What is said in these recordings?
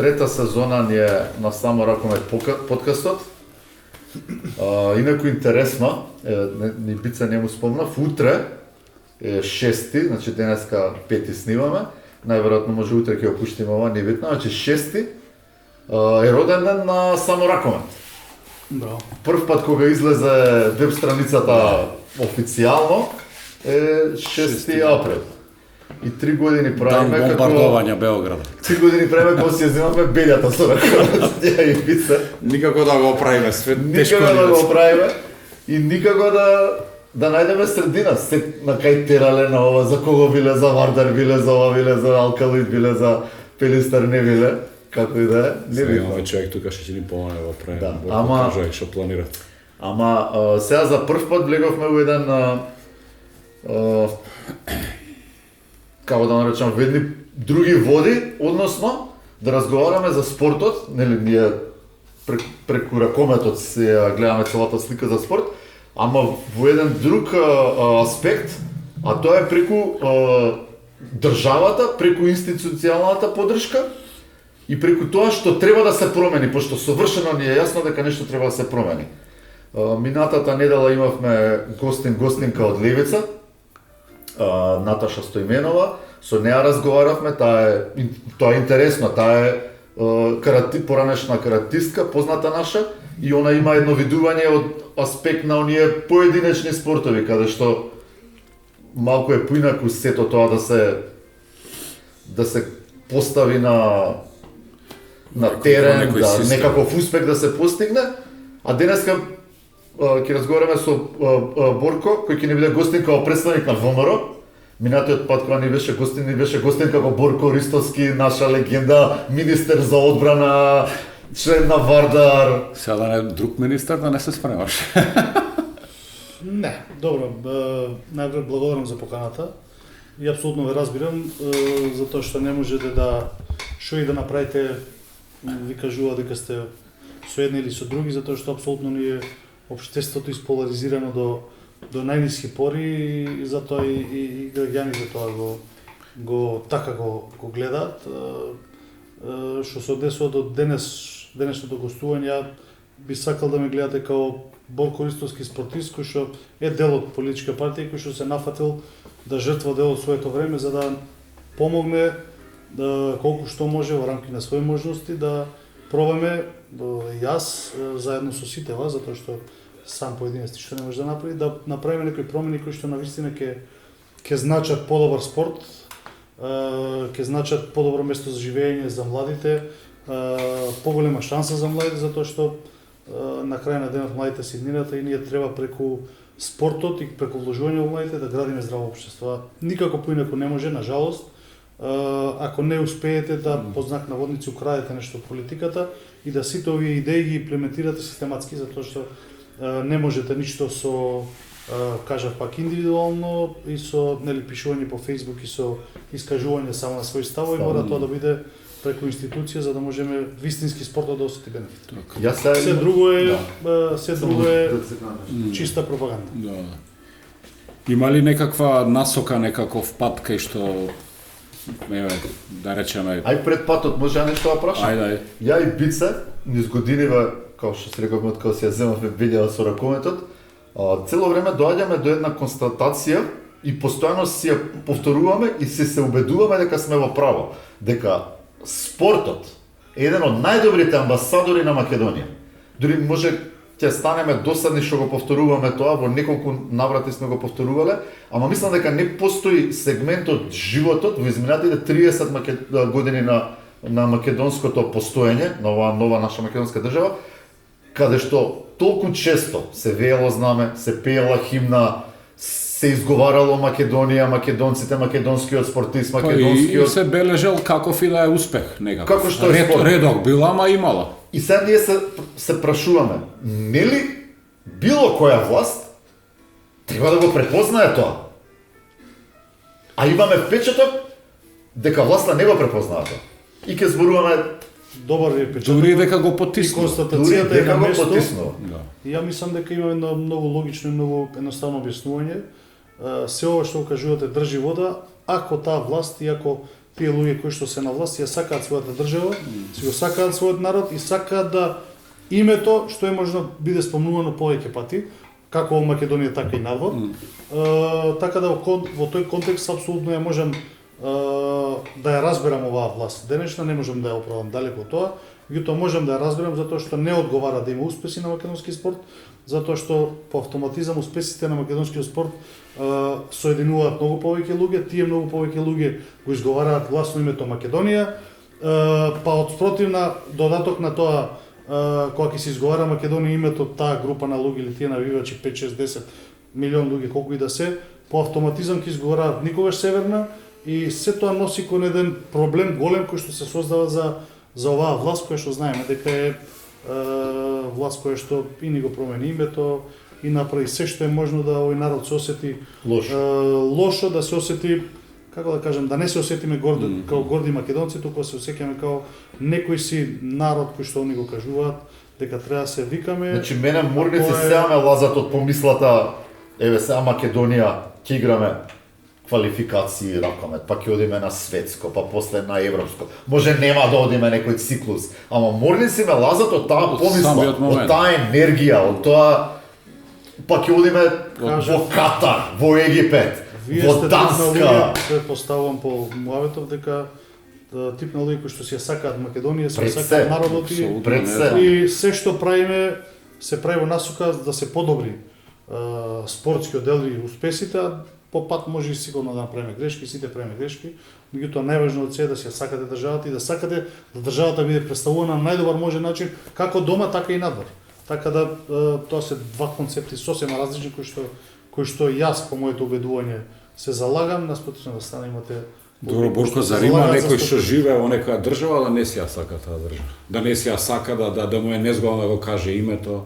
трета сезона ни е на Само Ракомет подкастот. Инаку интересно, ни Бица не му спомнав, утре е 6, значи денеска 5 снимаме, најверојатно може утре ќе го пуштиме ова, не битно, значи 6 е роден ден на Само Ракомет. Браво. Прв пат кога излезе веб страницата официјално е 6 април. И 3 години правиме како... Дан бомбардување Белград. 3 години правиме кога си ја земавме белјата со Ракомет, ја и Бица. Никако да го оправиме, све тешко никако да го оправиме и никако да најдеме средина. Се на кај терале на ова, за кого биле, за Вардар биле, за ова биле, за Алкалоид биле, за Пелистар не биле, како и да е. Не би. Сега човек тука ќе ни помогне да оправиме. Да, ама што планира. Ама сега за прв пат влеговме во еден како да наречам, во едни други води, односно да разговараме за спортот, нели ние преку Ракометот се гледаме целата слика за спорт, ама во еден друг аспект, а тоа е преку државата, преку институционалната поддршка и преку тоа што треба да се промени, пошто совршено ни е јасно дека нешто треба да се промени. Минатата недела имавме гостинка од Левица, Наташа Стојменова, со неа разговаравме, тоа е интересно, таа е поранешна каратистка, позната наша, и она има едно видување од аспект на оние поединечни спортови, каде што малку е поинаку сето тоа да се постави на терен, да некаков успех да се постигне, а денеска ќе разговараме со Борко, кој ќе ни биде гостин како представник на ВМРО. Минатиот пат кога ни беше гостин како Борко Ристовски, наша легенда, министер за одбрана, член на Вардар. Сега да не друг министер да не се спремаш. Не, добро, најпред благодарам за поканата и апсолутно ве разбирам, затоа што не можете да што и да направите, ви кажува дека сте со едни или со други, затоа што апсолутно ни е општеството изполаризирано до најниски пори и затоа и граѓани затоа го гледаат. Што се однесува до денешното гостување, ја би сакал да ме гледате како Борко Ристовски спортист кој што е дел од политичка партија кој што се нафатил да жртва дел од своето време за да помогне да колку што може во рамки на своји можности да пробаме јас заедно со сите вас, затоа што сам поединец што не може да направи, да направиме некои промени кои што навистина ќе значат подобар спорт, ќе значат подобро место за живење за младите, поголема шанса за младите, затоа што на крај на денот младите се иднината и ние треба преку спортот и преку вложување во младите да градиме здраво општество. Никако поинаку не може, на жалост, ако не успеете да по знак наводници украдете нешто од политиката и да сите овие идеи ги имплементирате систематски, затоа што не можете ништо со, кажав пак, индивидуално и со пишување по Facebook и со искажување само на своји ставови, мора тоа да биде преку институција за да можеме вистински спортот да осети бенефит. Се друго е чиста пропаганда. Да. Има ли некаква насока, некаков пат кај што да речеме... Ај пред патот може нешто да прашам? Ајде. Ја и Бице, низ годиниве, како што се рековме од кога си ја земавме видео со Ракометот, цело време доаѓаме до една констатација и постојано си ја повторуваме и се убедуваме дека сме во право. Дека спортот е еден од најдобрите амбасадори на Македонија. Дури може ќе станеме досадни што го повторуваме тоа, во неколку наврати сме го повторувале, ама мислам дека не постои сегмент од животот во изминатите 30 години на македонското постоење, на оваа нова наша македонска држава, каде што толку често се веело знаме, се пеела химна, се изговарало Македонија, македонците, македонскиот спортист, македонскиот... И се бележел каков и да е успех некако. Како што е спорт. Редок бил, ама имала. И сега ние се прашуваме, нели било која власт треба да го препознае тоа? А имаме впечаток дека власта не го препознава тоа. И ќе зборуваме добар е впечаток. Дури дека го потиснува. И констатацијата е на место. Да. И ја мислам дека имаме едно многу логично и многу едноставно објаснување. Се ова што кажувате држи вода, ако таа власт и ако тие луѓе кои што се на власт ја сакаат својата држава, си го сакаат својот народ и сакаат да името што е можно биде спомнувано повеќе пати, како во Македонија, така и надвор. Така да во тој контекст апсолутно ја можам да ја разберам оваа власт. Денешна не можам да ја оправдам далеко од тоа, меѓутоа можам да ја разберам затоа што не одговара да има успеси на македонски спорт, затоа што по автоматизам успесите на македонскиот спорт соединуваат многу повеќе луѓе, тие многу повеќе луѓе го изговараат гласно името Македонија, па од спротивна додаток на тоа кога ќе се изговара Македонија името таа група на луѓе или тие навивачи 5, 6, 10 милион луѓе колку и да се, по автоматизам ќе изговараат никогаш Северна и се тоа носи кон еден проблем голем кој што се создава за оваа власт која што знаеме дека е власт која што и ни го промени името и направи се што е можно да овој народ се осети лошо, да се осети, како да кажам, да не се осетиме горди, као горди македонци, туку се осеќаме као некој си народ кој што они го кажуваат дека треба да се викаме. Значи мене морници сега ме лазат од помислата, еве сега Македонија ќе играме квалификации ракомет, па ќе одиме на светско, па после на европско. Може нема да одиме некој циклус, ама морници ме лазат од таа помисла, од таа енергија, од тоа па ќе одиме во Катар, во Египет, во Данска. Предпоставувам по муаветов дека тип на луѓе кои што си ја сакаат Македонија, се сакаат народот и се што правиме се прави во насока да се подобри спортскиот дел и успесите, по пат може и сигурно да направиме грешки, сите правиме грешки, меѓутоа најважно од се е да си ја сакате државата и да сакате да државата биде представувана на најдобар можен начин, како дома, така и надвор. Така да тоа се два концепти сосема различни кои што јас по моето убедување се залагам, наспротивно да стане имате. Добро, Борко, зар има некој што живее во некоја држава да не си ја сака таа држава? Да не си ја сака да му е незгодно да го каже името?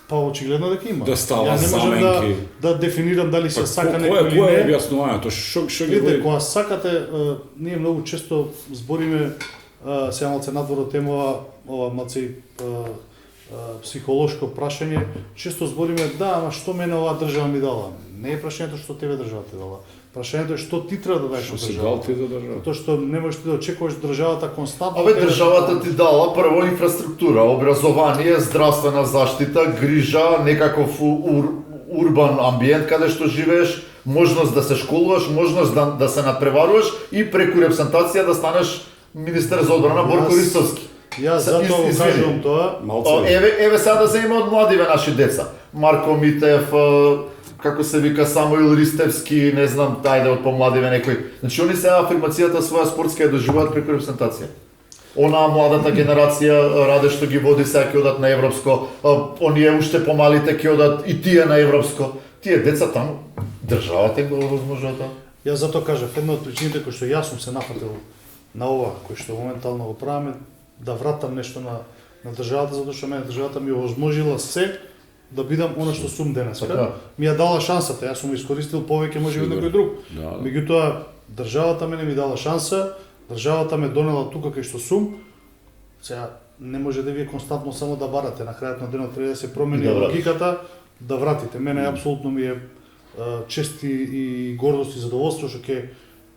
Па очигледно дека има. Да става Ја не можам заменки. да дефинирам дали се сака некој или Кој е не. објаснувањето? Што ги Видите, води? кога сакате, ние многу често збориме сега малце надвор од темава, ова малце психолошко прашање, често збориме да, ама што мене оваа држава ми дала? Не е прашањето што тебе држава ти дала. Прашањето е што ти треба да даеш од Што си државата. дал ти за држава? Тоа што не можеш ти да очекуваш државата константно. Абе, државата ти дала прво инфраструктура, образование, здравствена заштита, грижа, некаков урбан амбиент каде што живееш, можност да се школуваш, можност да се надпреваруваш и преку репрезентација да станеш министер за одбрана Борко Ристовски. Јас затоа го кажувам тоа. Еве сега да земеме од младиве наши деца. Марко Митев, како се вика Самуил Ристевски, не знам, тајде од помладиве некој. Значи они сега афирмацијата своја спортска ја доживуваат преку репрезентација. Онаа младата генерација раде што ги води сега ќе одат на европско, оние уште помалите ќе одат и тие на европско. Тие деца таму државата им го овозможува тоа. Јас затоа кажав, една од причините кои што јас сум се нафатил на ова, кој што моментално го правиме, да вратам нешто на државата, затоа што мене државата ми овозможила се да бидам она што сум денеска. Така. Ми ја дала шансата, јас сум искористил повеќе може од некој друг. Да. Меѓутоа државата мене ми дала шанса, државата ме донела тука кај што сум. Сега не може да вие константно само да барате, на крајот на денот треба да се промени Да вратиш. логиката, да вратите. Мене апсолутно ми е чест и гордост и задоволство што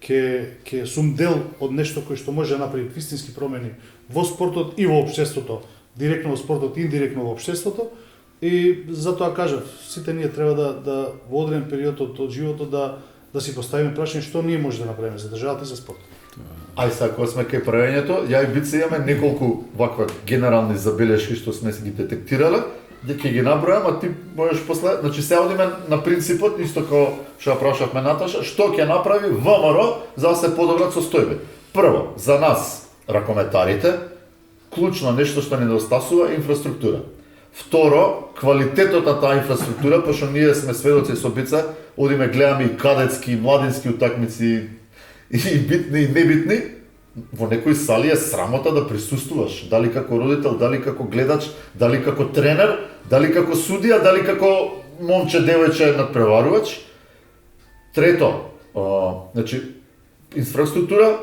ќе сум дел од нешто кој што може да направи вистински промени во спортот и во општеството, директно во спортот и индиректно во општеството. И затоа кажав, сите ние треба да во одреден период од животот да си поставиме прашање што ние може да направиме за државата и за спортот. Ај сега кога сме кај правењето, ја и Бице имаме неколку ваква генерални забелешки што сме ги детектирале, ќе ги набројам, а ти можеш после, значи сега одиме на принципот, исто како што ја прашавме Наташа, што ќе направи ВМРО за да се подобрат состојби. Прво, за нас, ракометарите, клучно нешто што ни недостасува е инфраструктура. Второ, квалитетот на таа инфраструктура, пошто ние сме сведоци со Бица, одиме гледаме и кадетски, и младински утакмици, и битни и небитни, во некои сали е срамота да присуствуваш, дали како родител, дали како гледач, дали како тренер, дали како судија, дали како момче, девојче надпреварувач. Трето, значи инфраструктура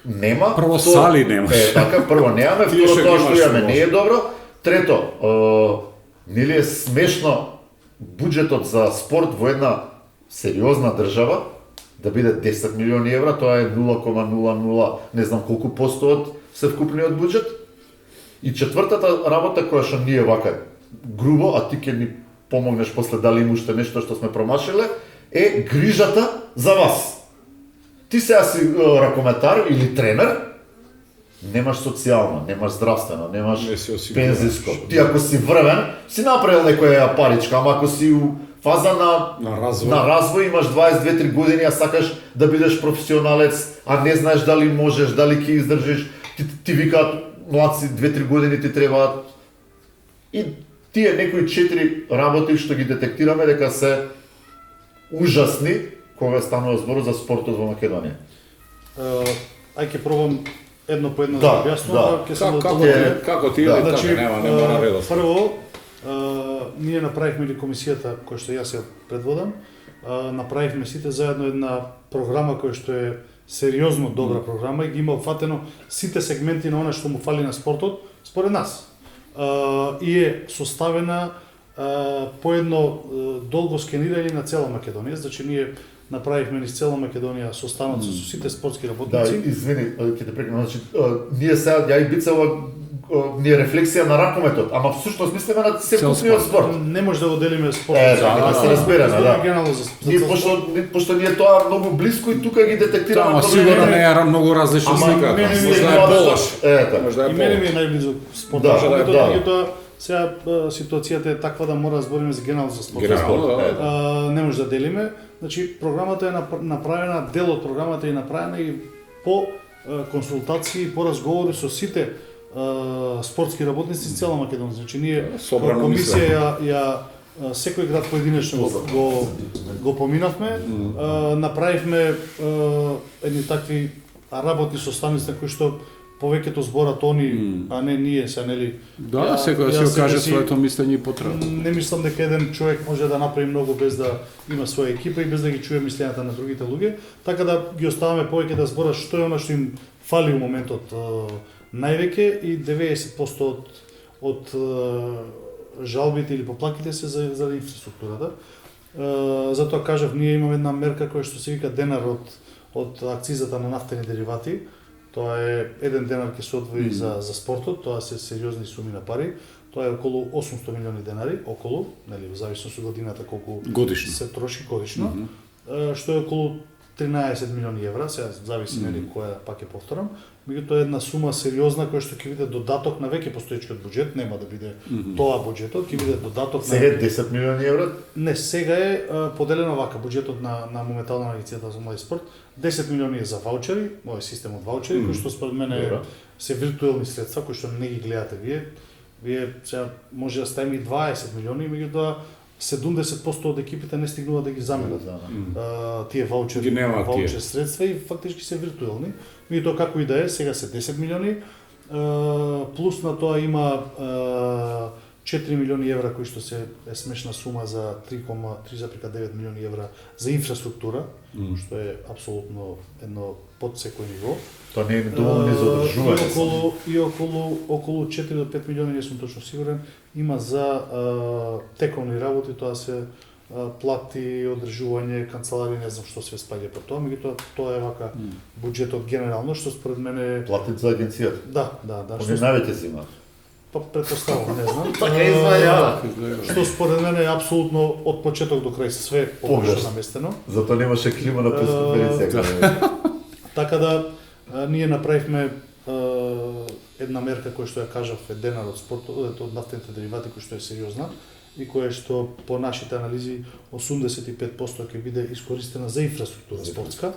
нема. Прво сали немаш. Така, прво немаме, Тие второ што тоа ги што имаш, имаме може. не е добро. Трето, нели е смешно буџетот за спорт во една сериозна држава да биде 10 милиони евра, тоа е 0,00 не знам колку посто од севкупниот буџет. И четвртата работа која што ние вака грубо, а ти ќе ни помогнеш после дали има уште нешто што сме промашиле, е грижата за вас. Ти сега си ракометар или тренер, немаш социјално, немаш здравствено, немаш Не си осигурен. пензиско. Ти ако си врвен, си направил некоја паричка, ама ако си у фаза На развој. на развој имаш 22-3 години, а сакаш да бидеш професионалец, а не знаеш дали можеш, дали ќе издржиш, ти викаат младци 2-3 години ти требаат. И тие некои 4 работи што ги детектираме дека се ужасни кога станува збор за спортот во Македонија. Ај ќе пробам едно по едно Да, да објаснам, да. па ќе се Како дотолкуваме. како ти Да. или Значи, така, не мора редост. прво, ние направивме ли комисијата која што јас ја предводам, направивме сите заедно една програма која што е сериозно добра програма и ги има опфатено сите сегменти на она што му фали на спортот, според нас. И е составена по едно долго скенирање на цела Македонија, значи ние направивме низ цела Македонија состаноци со сите спортски Да, работници. извини, ќе те прекинам, значи ние сега ја и бицава ние рефлексија на ракометот, ама всушност мислиме на севкупниот спорт. Не може да го делиме спортот. Да, се разбереме, да. Генерално за Ние пошто ние тоа многу блиско и тука ги детектираме Ама сигурно не е многу различна Ама слика. мене ми Може е да е полош. Ето. Може да е И мене ми полош. е најблизо спортот. Да, Меѓутоа, да. сега ситуацијата е таква да мора да збориме за генерално за спортот. Генерално, да. Не може да делиме. Значи, програмата е направена, дел од програмата е направена и по консултации, по разговори со сите спортски работници из цела Македонија. Значи, ние Собрано комисија ја секој град поединечно го поминавме, направивме едни такви работни составници на кои што повеќето зборат они, а не ние се, нели? Да, секој јас си каже си- своето мислење и потреба. Не мислам дека еден човек може да направи многу без да има своја екипа и без да ги чуе мислењата на другите луѓе, така да ги оставаме повеќе да зборат што е она што им фали у моментот највеќе и 90% од жалбите или поплаките се за инфраструктурата. Затоа кажав, ние имаме една мерка која што се вика денар од акцизата на нафтени деривати. Тоа е 1 денар ќе се одвои за спортот, тоа се сериозни суми на пари. Тоа е околу 800 милиони денари, околу, нели, во зависност од годината колку Годишно. се троши годишно, што е околу 13 милиони евра, сега зависи нели која пак ќе повторам. Меѓутоа е една сума сериозна која што ќе биде додаток на веќе постоечкиот буџет, нема да биде тоа буџетот, ќе биде додаток Сега е 10 милиони евра. Не, сега е поделено вака буџетот на моментално на Агенцијата за млади спорт. 10 милиони е за ваучери, мој систем од ваучери, кои што според мене Добро. се виртуелни средства кои што не ги гледате вие. Вие сега може да ставиме и 20 милиони, меѓутоа 70% од екипите не стигнуваат да ги заменат тие ваучери, Ги немаат тие. ваучер средства и фактички се виртуелни. Меѓутоа како и да е, сега се 10 милиони, плюс на тоа има 4 милиони евра кои што се е смешна сума за 3,9 милиони евра за инфраструктура, што е апсолутно едно под секој ниво. Тоа не е доволно ни за одржување. И околу 4 до 5 милиони, не сум точно сигурен, има за тековни работи, тоа се плати, одржување, канцелари, не знам што се спаѓа по тоа, меѓутоа тоа е вака буџетот генерално, што според мене Платит за агенцијата. да, Они највеќе си имаат. па предпоставувам, не знам. Така изгледа. Што според мене е апсолутно од почеток до крај све погрешно Погрешно. наместено. Затоа немаше клима на пресконференција. Така да ние направивме една мерка која што ја кажав е денар од спортот, од нафтените деривати која што е сериозна и која што по нашите анализи 85% ќе биде искористена за инфраструктура спортска.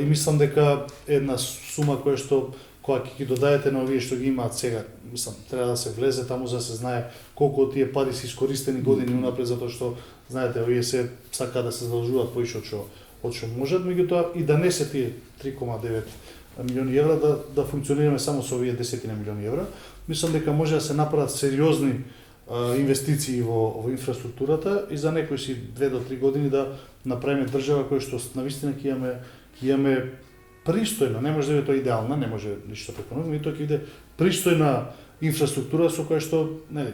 И мислам дека една сума која што кога ќе ги додаете на овие што ги имаат сега, мислам, треба да се влезе таму за да се знае колку од тие пари се искористени години унапред, затоа што знаете, овие се сака да се задолжуваат поише од што можат, меѓутоа и да не се тие 3,9 милиони евра да функционираме само со овие 10 милиони евра. Мислам дека може да се направат сериозни инвестиции во инфраструктурата и за некои си 2 до 3 години да направиме држава која што навистина ќе имаме пристојна, не може да биде тоа идеална, не може ништо преку ног, меѓутоа ќе биде пристојна инфраструктура со која што нели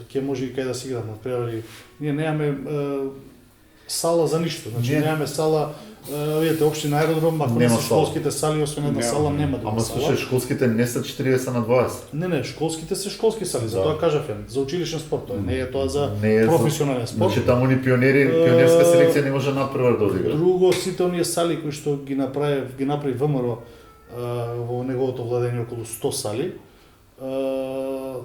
ќе може и кај да се играат надпревари. Ние немаме сала за ништо, значи Не. немаме сала видите, општина Аеродром, ако не Нема се сала. школските сали, освен една Нема. сала, нема друга Ама сала. слушай, школските не са 40 на 20. Не, школските се школски сали, за Да. тоа кажав, за училишен спорт, тоа не е тоа за Не е за- професионален спорт. Значи таму ни пионерска селекција не може надпревар да одигра. Друго, сите оние сали кои што ги направи ВМРО во неговото владење околу 100 сали,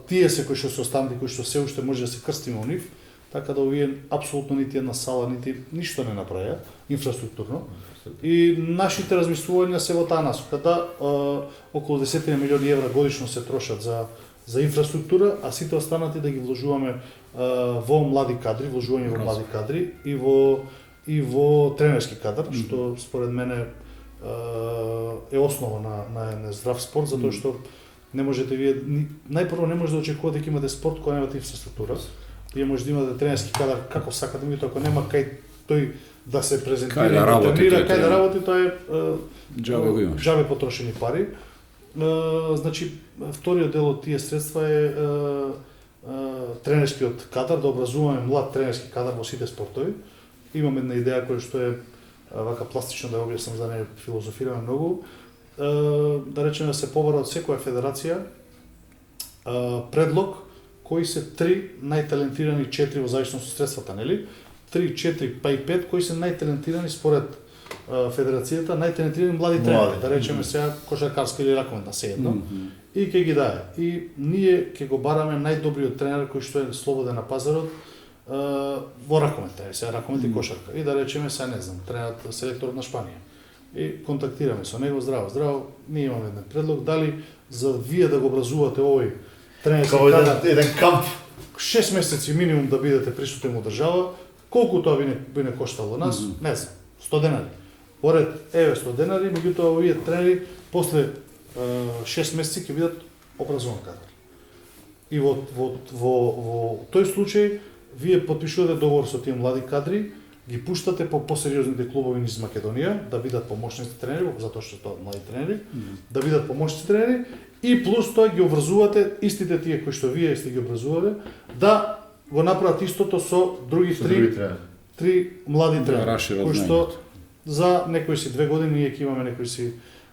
тие се кои што се останати, кои што се уште може да се крстиме во нив, така да овие апсолутно нити една сала, нити ништо не направија инфраструктурно. И нашите размислувања се во таа насока да околу 10 милиони евра годишно се трошат за инфраструктура, а сите останати да ги вложуваме во млади кадри, вложување во млади кадри и во тренерски кадар, што според мене е основа на еден здрав спорт, затоа што не можете вие најпрво не може да очекувате дека имате спорт кој немате инфраструктура. Вие може да имате тренерски кадар како сакате, меѓутоа ако нема кај тој да се презентира, Кај да да работи тренира, тој кај да тренер. работи, тоа е Џабе го имаш. џабе потрошени пари. Значи, вториот дел од тие средства е тренерскиот кадар, да образуваме млад тренерски кадар во сите спортови. Имам една идеја која што е вака пластично да ја објаснам, за да не филозофираме многу. Да речеме да се побара од секоја федерација предлог кои се 3 најталентирани 4 во зависност од средствата, нели? 3, 4, па и 5 кои се најталентирани според федерацијата, најталентирани млади тренери, да речеме сега кошаркарска или ракометна, сеедно. И ќе ги дае. И ние ќе го бараме најдобриот тренер кој што е слободен на пазарот во ракомет, сега ракомет и кошарка. И да речеме сега не знам, тренерот селекторот на Шпанија. И контактираме со него, здраво, ние имаме еден предлог, дали за вие да го образувате овој тренерски Као кадар, еден камп. 6 месеци минимум да бидете присутен во држава, колку тоа би не коштало нас, не знам, 100 денари. Поред, 100 денари, меѓутоа овие тренери после 6 месеци ќе бидат образован кадар. И во тој случај, вие подпишувате договор со тие млади кадри, ги пуштате по посериозните клубови низ Македонија, да бидат помошници тренери, затоа што тоа млади тренери, да бидат помошници тренери, и плюс тоа ги образувате истите тие кои што вие сте ги образувале, да го направат истото со други три млади тренери, расшират кои што за некои си 2 години ние ќе имаме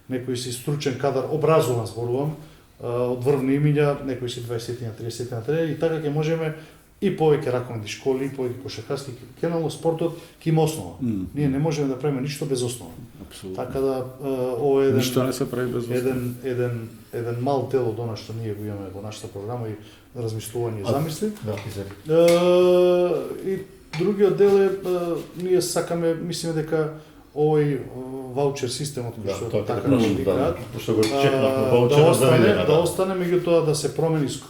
некои си стручен кадар, образован зборувам, од врвни имиња, некои си 20-30 тренери, и така ќе можеме и повеќе ракометни школи, и повеќе кошаркарски, генерално спортот ќе има основа. Ние не можеме да правиме ништо без основа. Апсолутно. Така да ова е Ништо не се прави без основа. еден мал дел од она што ние го имаме во нашата програма и размислување и замисли. Да, И другиот дел е ние сакаме, мислиме дека овој ваучер системот кој што тоа така да, го викаат, пошто го чекнавме ваучерот за видење. да остане, меѓутоа да се промени 100%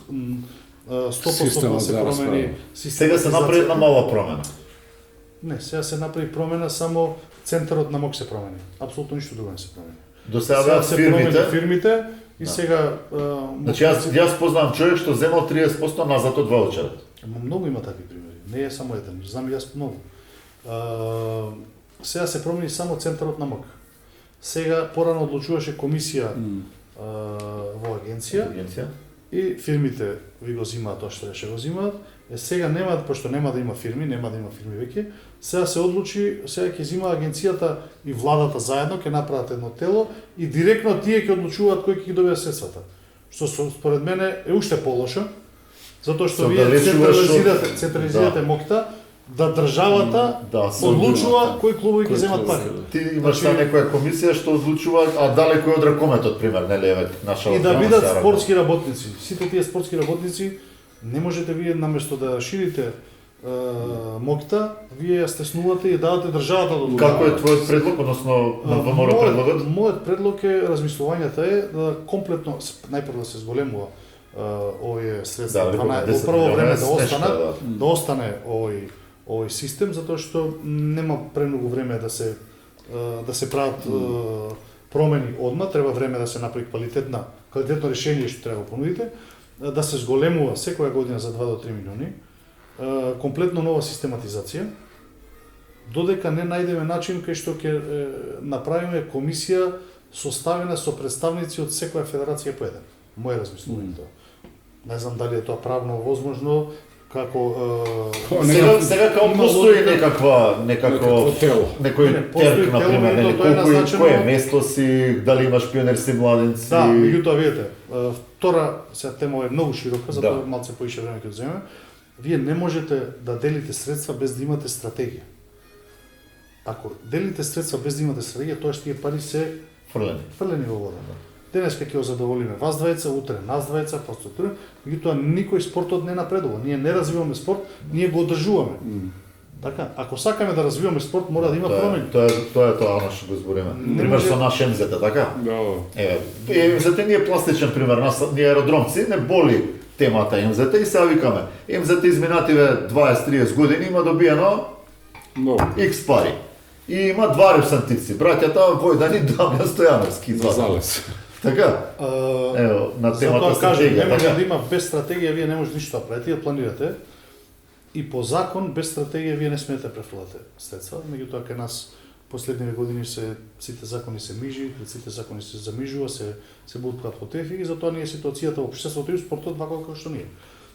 да Системот се за промени расправа. Сега се направи една мала промена. Не, сега се направи промена, само центарот на МОК се промени. Апсолутно ништо друго не се промени. До сега беа се промени фирмите. фирмите и Да. сега Значи јас познавам човек што земал 30% назад од ваучерот. Многу има такви примери. Не е само еден, знам и јас многу. Сега се промени само центарот на МОК. Сега порано одлучуваше комисија во агенција и фирмите ви го зимаат тоа што реше го зимаат. Сега нема, пошто нема да има фирми веќе. Сега се одлучи, сега ќе зима агенцијата и владата заедно ќе направат едно тело и директно тие ќе одлучуваат кој ќе ги добие средствата. Што според мене е уште полошо, затоа што вие централизирате МОК-та, да државата одлучува кои клубови ќе земат пари. Ти имаш таа некоја комисија што одлучува, а далеко е од ракометот, пример, нели, еве, наша И да бидат спортски работници. Сите тие спортски работници не можете вие наместо да ширите МОК-та, вие ја стеснувате и давате државата да одлучува. Како е твојот предлог, односно на ВМРО предлогот? Мојот предлог е, размислувањето е да комплетно, најпрво да се зголемува овие средства, во прво време да остане овој систем, затоа што нема премногу време да се прават промени одма, треба време да се направи квалитетно решение што треба да понудите, да се зголемува секоја година за 2 до 3 милиони, комплетно нова систематизација, додека не најдеме начин кај што ќе направиме комисија составена со представници од секоја федерација по еден. Моје размислување тоа. Не знам дали е тоа правно возможно, како Сега као има постои логика. некакво Некакво тело. некој Не, постои терк, тело, например, меѓутоа нели, тоа е колку назначено- кое место си, дали имаш пионерски младенци. Да, меѓутоа видите, втора сега тема е многу широка, затоа Да. малце поише време ќе земеме. Вие не можете да делите средства без да имате стратегија. Ако делите средства без да имате стратегија, тоа тие пари се Фрлени. фрлени во вода. Денеска ќе го задоволиме вас двајца, утре нас двајца, постотуре, меѓутоа никој спортот не напредува. Ние не развиваме спорт, ние го одржуваме. Така, ако сакаме да развиваме спорт, мора да има промени. Тоа е тоа оно што го збориме. Не Пример може- со наш МЗТ, така? Да. МЗТ не е пластичен пример, ние аеродромци не боли темата МЗТ и сега викаме, МЗТ изминативе 20-30 години има добиено Много. X пари. И има два репрезентативци, браќата Војдан и Дамјан Стојановски. За залез. Така, ево, на темата Затоа кажам, не стратегија, може да така? има без стратегија, вие не можете ништо да правите, да планирате. И по закон без стратегија вие не смеете да префрлате средства, меѓутоа кај нас последниве години сите закони се мижи, сите закони се замижува, се буткаат по тефи и затоа ние ситуацијата во општеството и спортот вака како што ние.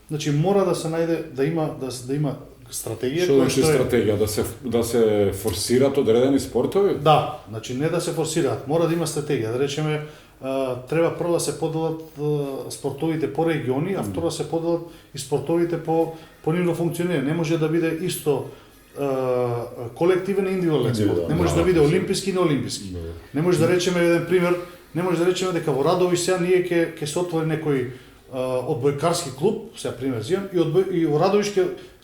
Значи мора да се најде да има стратегија Што значи стратегија? Да се форсираат одредени спортови? Да, значи не да се форсираат, мора да има стратегија. Да речеме, треба прво да се поделат спортовите по региони, а второ да се поделат и спортовите по ниво функционирање. Не може да биде исто колективен и индивидуален спорт. Не може да биде олимписки и неолимписки. Не може да речеме еден пример, не може да речеме дека во Радовиш сега ние ќе се отвори некој одбојкарски клуб, сега пример зимам, и во Радовиш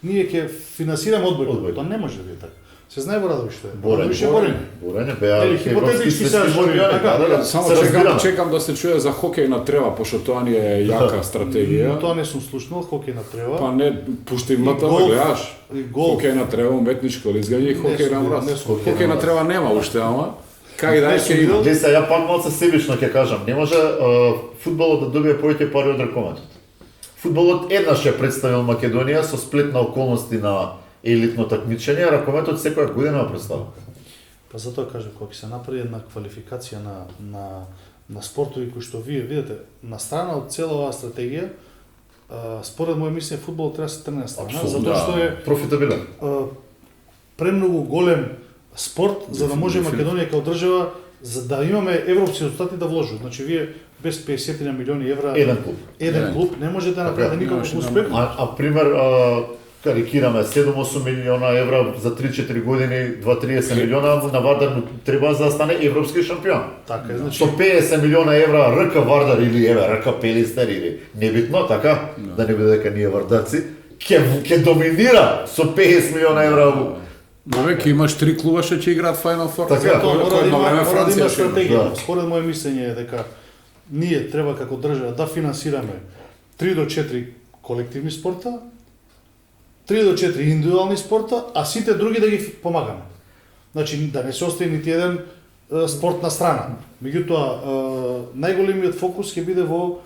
ние ќе финансираме одбојкот. Тоа не може да биде така. Се знае во Радовиш што е. Радовиш е Борење. Борење беа Или хипотетички сега светски зборуваме, шампиони, така? да, Само се разбираме. чекам да се чуе за хокеј на трева, пошто тоа ни е јака стратегија. Тоа не сум слушнал, хокеј на трева. Па не, пушти мата, голф, гледаш. и голф. Хокеј на трева, уметничко лизгање и хокеј сум на видел, мраз. не сум Хокеј на трева нема уште, ама кај да Не ќе сум има. видел. Гледај се, ја пак малце себично ќе кажам, не може фудбалот да добие повеќе пари од ракометот. Фудбалот еднаш ја представил Македонија со сплет на околности на елитно такмичење, а ракометот секоја година ја представил. Па затоа кажам, кога ќе се направи една квалификација на спортови кои што вие видите, на страна од цела оваа стратегија, според моје мислење фудбалот треба да се трне на страна, затоа што е профитабилен. премногу голем спорт за да може Македонија како држава за да имаме европски резултати да вложат. Значи вие без 50 на милиони евра Еден клуб. еден клуб не можете да направите никаков успех. А пример, карикираме 7-8 милиона евра за 3-4 години, 2-30 милиона на Вардар му треба за да стане европски шампион. Така е, значи Со 50 милиона евра РК Вардар или РК Пелистер или небитно, така, да не биде дека ние вардарци, ќе доминира со 50 милиона евра. Веќе имаш 3 клуба што ќе играат Final Four. Така. тоа мора да едно има, време мора да Франција има ще има. стратегија. Да. Според моје мислење е дека ние треба како држава да финансираме 3 до 4 колективни спорта, 3 до 4 индивидуални спорта, а сите други да ги помагаме. Значи да не се остави нити еден спорт на страна. Меѓутоа најголемиот фокус ќе биде во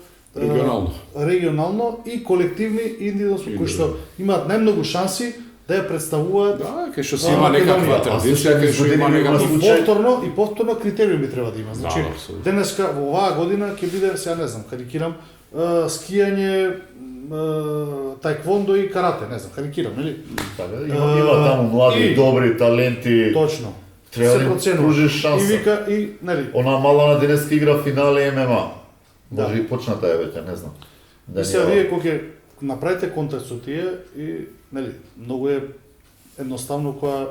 регионално и колективни и индивидуални кои што имаат најмногу шанси да ја представуваат. Да, кај што се има некаква традиција, кај што има некаква И повторно критериуми треба да има. Значи, апсолутно. денеска во оваа година ќе биде, сега не знам, карикирам, скијање, таеквондо и карате, не знам, карикирам, нели? Има таму млади, и- добри таленти. Точно. Треба Се да им проценува. пружиш шанса. И вика и нели? Она мала на денеска игра финале ММА. Може Да. и почната е веќе, не знам. И сега вие кога ќе направите контакт со тие и нели, многу е едноставно кога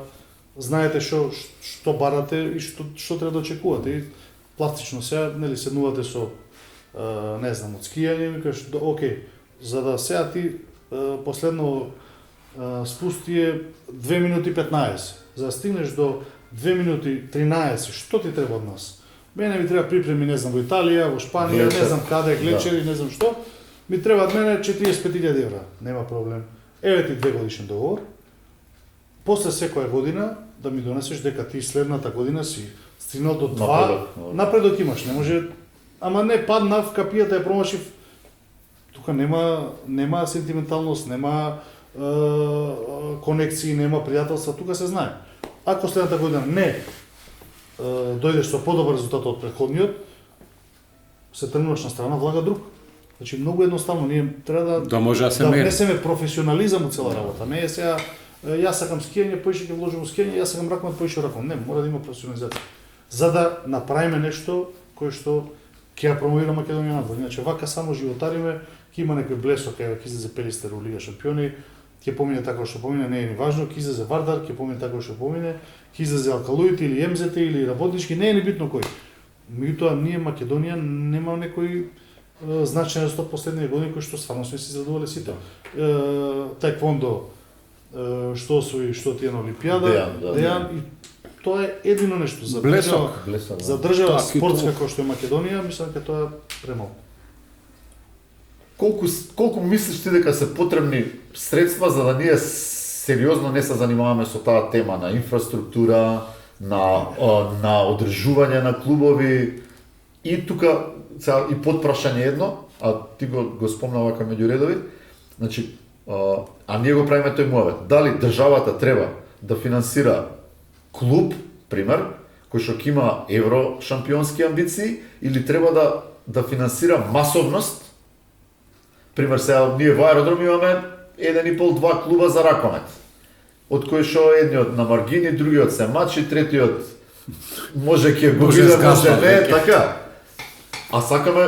знаете што барате и што треба да очекувате. И пластично сега нели седнувате со не знам, од скијање и викаш окей, за да сега ти последно спусти е 2 минути 15. За да стигнеш до 2 минути 13, што ти треба од нас? Мене ми треба припреми, не знам, во Италија, во Шпанија, Глечер. не знам каде, глечери, не знам што. Ми треба од мене 45.000 евра. Нема проблем. Еве ти 2-годишен договор. После секоја година да ми донесеш дека ти следната година си стигнал до 2. Напредок имаш, не може. Ама не паднав, капијата ја промашив. Тука нема сентименталност, нема конекции, нема пријателства, тука се знае. Ако следната година не дојдеш со подобар резултат од претходниот, се тргнуваш на страна, влага друг. Значи многу едноставно ние треба Да може да се да мери. внесеме професионализам у цела работа. Не е сега јас сакам скијање, поише ќе вложам во скијање, јас сакам ракмет, поише ракмет. Не, мора да има професионализација. За да направиме нешто кое што ќе ја промовира Македонија надвор. Иначе вака само животариме, ќе има некој блесок, еве ќе излезе Пелистер у Лига шампиони, ќе помине така што помине, не е ни важно, ќе излезе Вардар, ќе помине така што помине, ќе излезе Алкалуите или Емзете или Работнички, не е ни битно кој. Меѓутоа ние Македонија нема некој значаен резултат последните години кој што стварно сме се задоволени сите. Таеквондо што освои, што тие на Олимпијада, Дејан, и тоа е едино нешто за Блесок. Блесок, За држава Так, и спортска тоа. кој што е Македонија, мислам дека тоа е премалку. Колку мислиш ти дека се потребни средства за да ние сериозно не се занимаваме со таа тема на инфраструктура, на одржување на клубови и тука сега и подпрашање едно, а ти го спомна вака меѓу редови, значи а ние го правиме тој муавет. Дали државата треба да финансира клуб, пример, кој што ќе има евро шампионски амбиции, или треба да финансира масовност. Пример, сега ние во аеродром имаме 1,5-2 клуба за ракомет, од кои што едниот на маргини, другиот се мачи, третиот може ќе го Може биде, скасва, може не, веќе. така. А сакаме,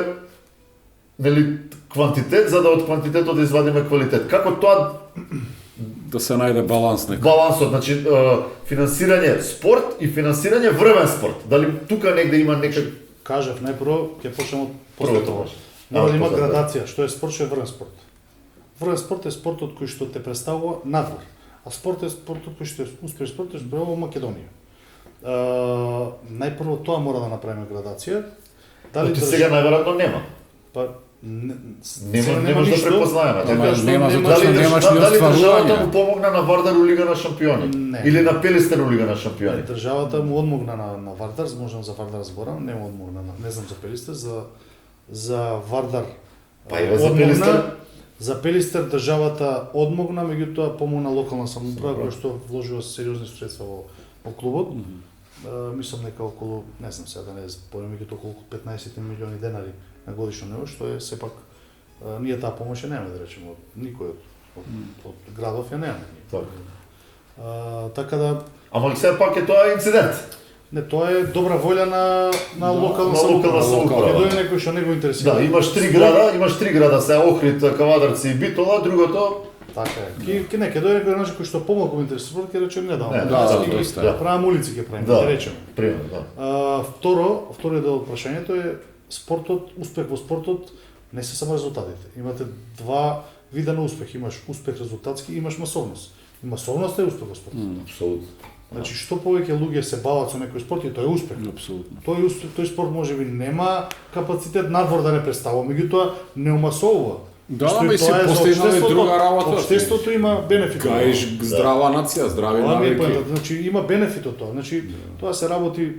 нели, квантитет, за да од квантитетот да извадиме квалитет. Како тоа Да се најде баланс некој. балансот, значи финансирање спорт и финансирање врвен спорт. Дали тука негде има некај Кажав најпрво, ќе почнеме од Прво тоа. тоа. Мора да има после тоа. градација, што е спорт, што е врвен спорт. Врвен спорт е спортот кој што те представува надвор, а спорт е спортот кој што е успешен спорт е во Македонија. Најпрво тоа мора да направиме градација. Дали Ти сега најверојатно нема. па Не можеш да препознаеме. Ама Така што нема нема- затоа што немаш ни дали државата остварување. му помогна на Вардар у Лига на шампиони? Не. Или на Пелистер у Лига на шампиони? Државата му одмогна на Вардар, можам за Вардар зборам, не му одмогна, не знам за Пелистер, за Вардар. Па еве за одмогна. Пелистер. За Пелистер државата одмогна, меѓутоа помогна локална самоуправа која што вложува сериозни средства во клубот. Мислам дека околу, не знам сега да не зборам, меѓутоа околу 15 милиони денари на годишно ниво, што е сепак ние таа помош ја немаме, да речеме, од никој од градов ја немаме. Така. Така да Ама сега пак е тоа инцидент. не, тоа е добра волја на локална на локална самоуправа. Ќе дојде некој што не го интересира. Да, имаш три града, сега Охрид, Кавадарци и Битола, другото Така е. Ќе дојде некој начин кој што помалку го интересира, ќе речеме не да. Не, да, Ги доста е. правиме улици ќе правиме, Да. ќе речеме. примерно, да. Вториот дел од прашањето е спортот, успех во спортот не се само резултатите. Имате два вида на успех. Имаш успех резултатски и имаш масовност. И масовноста е успех во спортот. Апсолутно. Значи што повеќе луѓе се бават со некој спорт и тоа е успех. Апсолутно. Тој спорт можеби нема капацитет надвор да не представува, меѓутоа не умасовува. Да, Што ама и си тоа е за постигнал и општеството. друга работа. Општеството има бенефит. Каиш здрава нација, здрави Тоа ми е навики. поентата. Значи има бенефит од тоа. Значи тоа се работи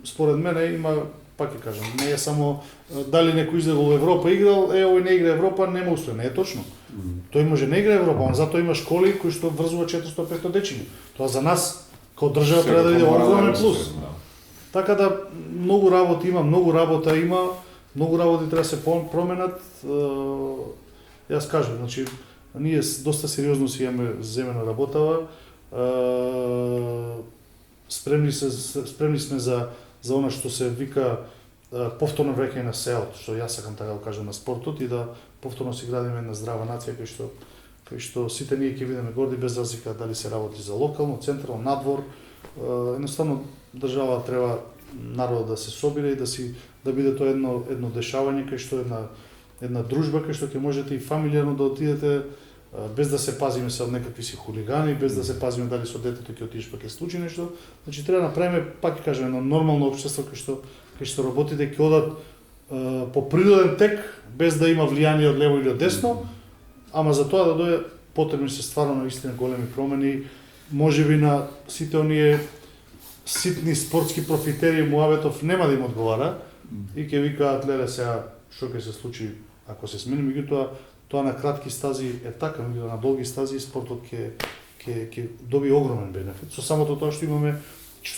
според мене има, пак ќе кажам, не е само дали некој излезе во Европа играл, овој не игра Европа, нема успех. Не е точно. Тој може не игра Европа, но затоа има школи кои што врзува 400-500 дечиња. Тоа за нас како држава треба да биде огромен плюс. Така да многу работа има, многу работа има, многу работи треба да се променат. Јас кажам, значи ние доста сериозно си имаме земена работава. Спремни сме за она што се вика повторно враќање на селото, што јас сакам така да кажам на спортот и да повторно си градиме една здрава нација кој што сите ние ќе бидеме горди без разлика дали се работи за локално, централно, надвор. Едноставно држава треба народот да се собира и да биде тоа едно дешавање кај што една дружба кај што ќе можете и фамилиарно да отидете без да се пазиме се од некакви си хулигани, без да се пазиме дали со детето ќе отидеш па ќе случи нешто. Значи треба да направиме, пак ќе кажам, едно нормално општество кај што работите ќе одат по природен тек без да има влијание од лево или од десно, ама за тоа да дојде потребни се стварно наистина големи промени, можеби на сите оние ситни спортски профитери муабетов нема да им одговара и ќе викаат леле сега што ќе се случи ако се смени, меѓутоа тоа на кратки стази е така, меѓутоа на долги стази спортот ќе доби огромен бенефит со самото тоа што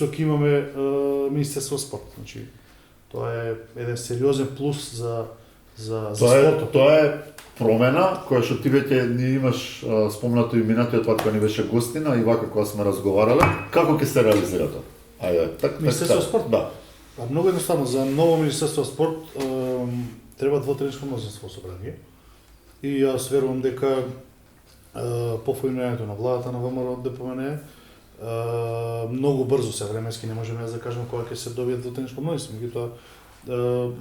ќе имаме Министерство спорт. Значи тоа е еден сериозен плюс за Тоа спортот. е промена која што ти веќе ни имаш спомнато и минатиот пат кога ни беше гостина и вака кога сме разговарале, како ќе се реализира тоа? Ајде, так. Министерство спорт? Да. Па многу едноставно, за ново Министерство спорт треба двотреćно мнозинство собрание. И јас верувам дека по формирањето на владата на ВМРО од ДПМН многу брзо се временски не можеме да кажеме кога ќе се добие двотреćно мнозинство, меѓутоа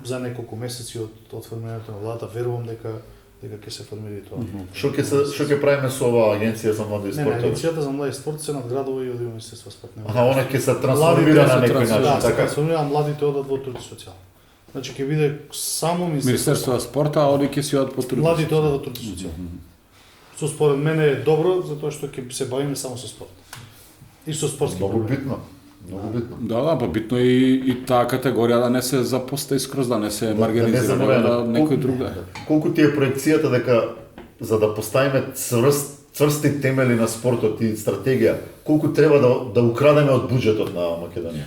за неколку месеци од формирањето на владата верувам дека ќе се формира и тоа. Што ќе правиме со оваа агенција за млади Не, спорт? агенцијата за млади спорт се надградува и од Министерство спорт. Аха, она ќе се трансформира на некој начин, Да, се така? трансформира, младите одат во труд и социјално. Значи ќе биде само Министерство на спорта, а оди ќе си од потрудни. Младите одат во труд и социјално. Што според мене е добро, затоа што ќе се бавиме само со спорт. И со спортски Многу програми. битно. Многу битно. Да, па битно и таа категорија да не се запуста искроз, да не се маргинизира, да некој друг да. Колку ти е проекцијата дека за да поставиме цврсти темели на спортот и стратегија, колку треба да украдеме од буџетот на Македонија?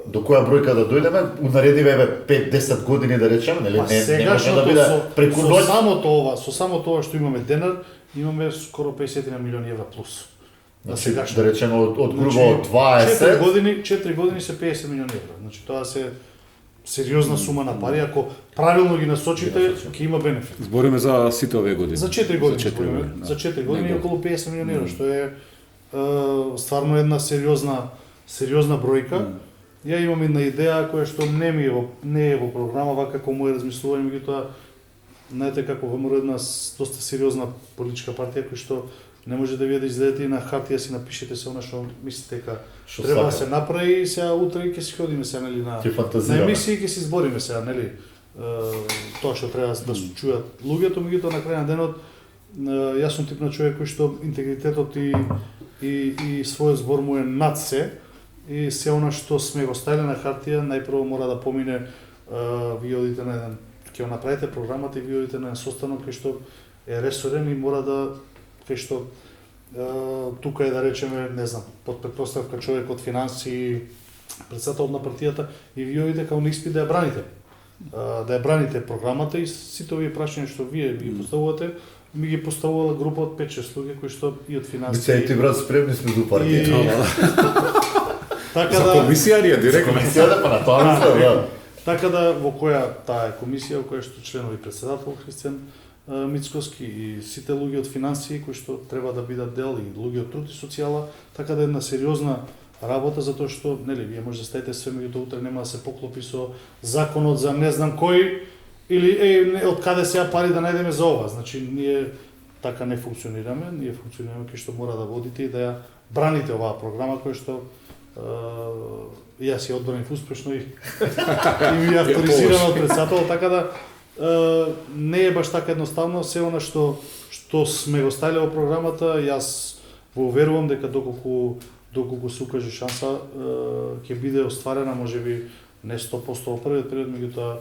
До која бројка да дојдеме? Унаредиве 5-10 години да речеме, нели? Не може да биде преку со ноќ. само тоа што имаме денар, имаме скоро 50 милиони евра плюс. Значи, да речеме од грубо од 20 4 години се 50 милиони евра. Значи тоа се сериозна сума на пари, ако правилно ги насочите, ќе има бенефит. Збориме за сите овие години. За 4 години, За 4 збориме. години, да. За 4 години Негде. околу 50 милиони евра, што е стварно една сериозна бројка. Ја имам една идеја која што не е во програма, вака како моје размислување, меѓутоа знаете како ВМРО една доста сериозна политичка партија која што не може да вие да излезете и на хартија си напишете се она што мислите дека Што треба да сакате. се направи и сега утре ќе си ходиме сега нели на Ќе фантазираме. на емисии ќе се избориме сега нели тоа што треба да се чујат луѓето, меѓутоа на крај на денот јас сум тип на човек кој што интегритетот и својот збор му е над се и се она што сме го ставиле на хартија најпрво мора да помине вие одите на еден ќе го направите програмата и вие одите на еден состанок кој што е ресорен и мора да кај што тука е да речеме, не знам, под претпоставка човек од финансии, председател на партијата и вие одите као на испит да ја браните. Да ја браните програмата и сите овие прашања што вие ги поставувате, ми ги поставувала група од 5-6 луѓе кои што и од финансии. Бице и ти брат спремни сме до партија. Така За да комисија ли е директно? Комисијата па на тоа мисля, да. така да во која таа е комисија, во која што членови председател Христијан Мицкоски и сите луѓе од финансии кои што треба да бидат дел и луѓе од труд и социјала, така да една сериозна работа затоа што нели вие може да ставите све меѓутоа утре нема да се поклопи со законот за не знам кој или од каде сега пари да најдеме за ова. Значи ние така не функционираме, ние функционираме кој што мора да водите и да ја браните оваа програма која што јас ја одбранив успешно и ми ја авторизирано од председател, така да не е баш така едноставно се она што сме го ставиле во програмата, јас го уверувам дека доколку се укаже шанса ќе биде остварена можеби не 100% во првиот период, меѓутоа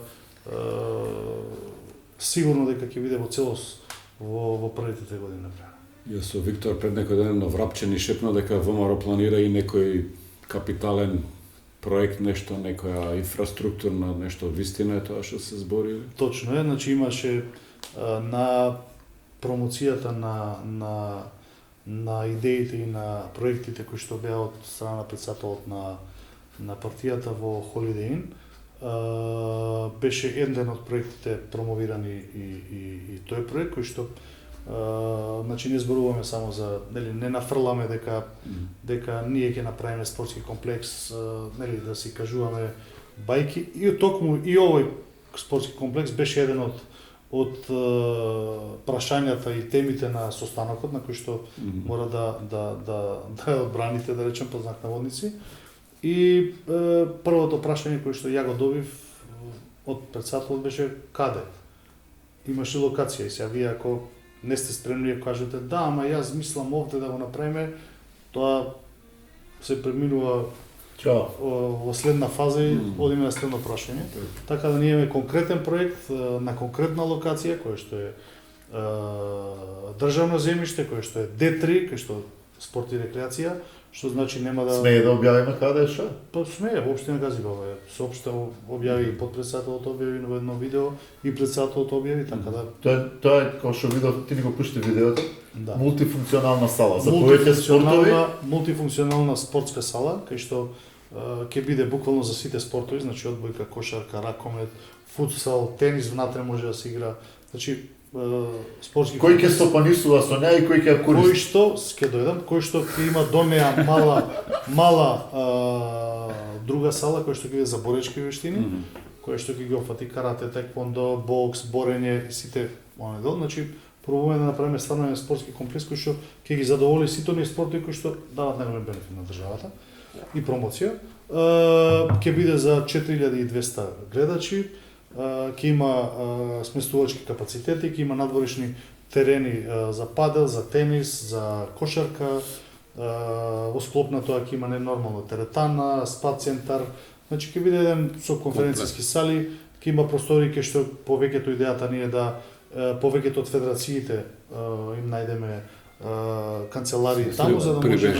сигурно дека ќе биде во целост во првите 3 години направено. Јас со Виктор пред некој ден на Врапче ни шепна дека ВМРО планира и некој капитален проект, нешто, некоја инфраструктурна, нешто вистина е тоа што се збори? Точно е, значи имаше на промоцијата на идеите и на проектите кои што беа од страна на председателот на партијата во Holiday Inn, беше еден од проектите промовирани и тој проект кој што значи не зборуваме само за нели не нафрламе дека ние ќе направиме спортски комплекс, нели да си кажуваме бајки и токму и овој спортски комплекс беше еден од прашањата и темите на состанокот на кој што мора да ја одбраните, да речем по знак наводници. И првото прашање кое што ја го добив од председателот беше каде? Имаше локација и сега вие ако не сте спремни да кажете да, ама јас мислам овде да го направиме, тоа се преминува во следна фаза и одиме на следно прашање. Така да ние имаме конкретен проект на конкретна локација која што е државно земјиште, која што е D3, која што спорт и рекреација, што значи нема да Смее да објавиме каде е шо? Па смее, воопшто не гази баба. Соопшто објави и подпредседателот објави во едно видео и председателот објави, така да Тоа е како што видов, ти ни го пушти видеото, да. мултифункционална сала за повеќе спортови. Мултифункционална спортска сала, кај што ќе биде буквално за сите спортови, значи одбојка, кошарка, ракомет, футсал, тенис внатре може да се игра. Значи спортски Кој ќе стопанисува со неа и кој ќе ја кој користи? што ќе дојдам, кој што ќе има до неа мала друга сала која што ќе биде за боречки вештини, која што ќе ги опфати карате, теквондо, бокс, борење, сите оне дел, значи пробуваме да направиме стварно еден спортски комплекс кој што ќе ги задоволи сите оние спортови кои што дават најголем бенефит на државата и промоција. Ќе биде за 4200 гледачи, ќе има сместувачки капацитети, ќе има надворешни терени за падел, за тенис, за кошарка, во склоп на тоа ќе има ненормална теретана, спа центар, значи ќе биде еден со конференцијски сали, ќе има простори кај што повеќето идејата ни е да повеќето од федерациите им најдеме канцеларии таму за да можеме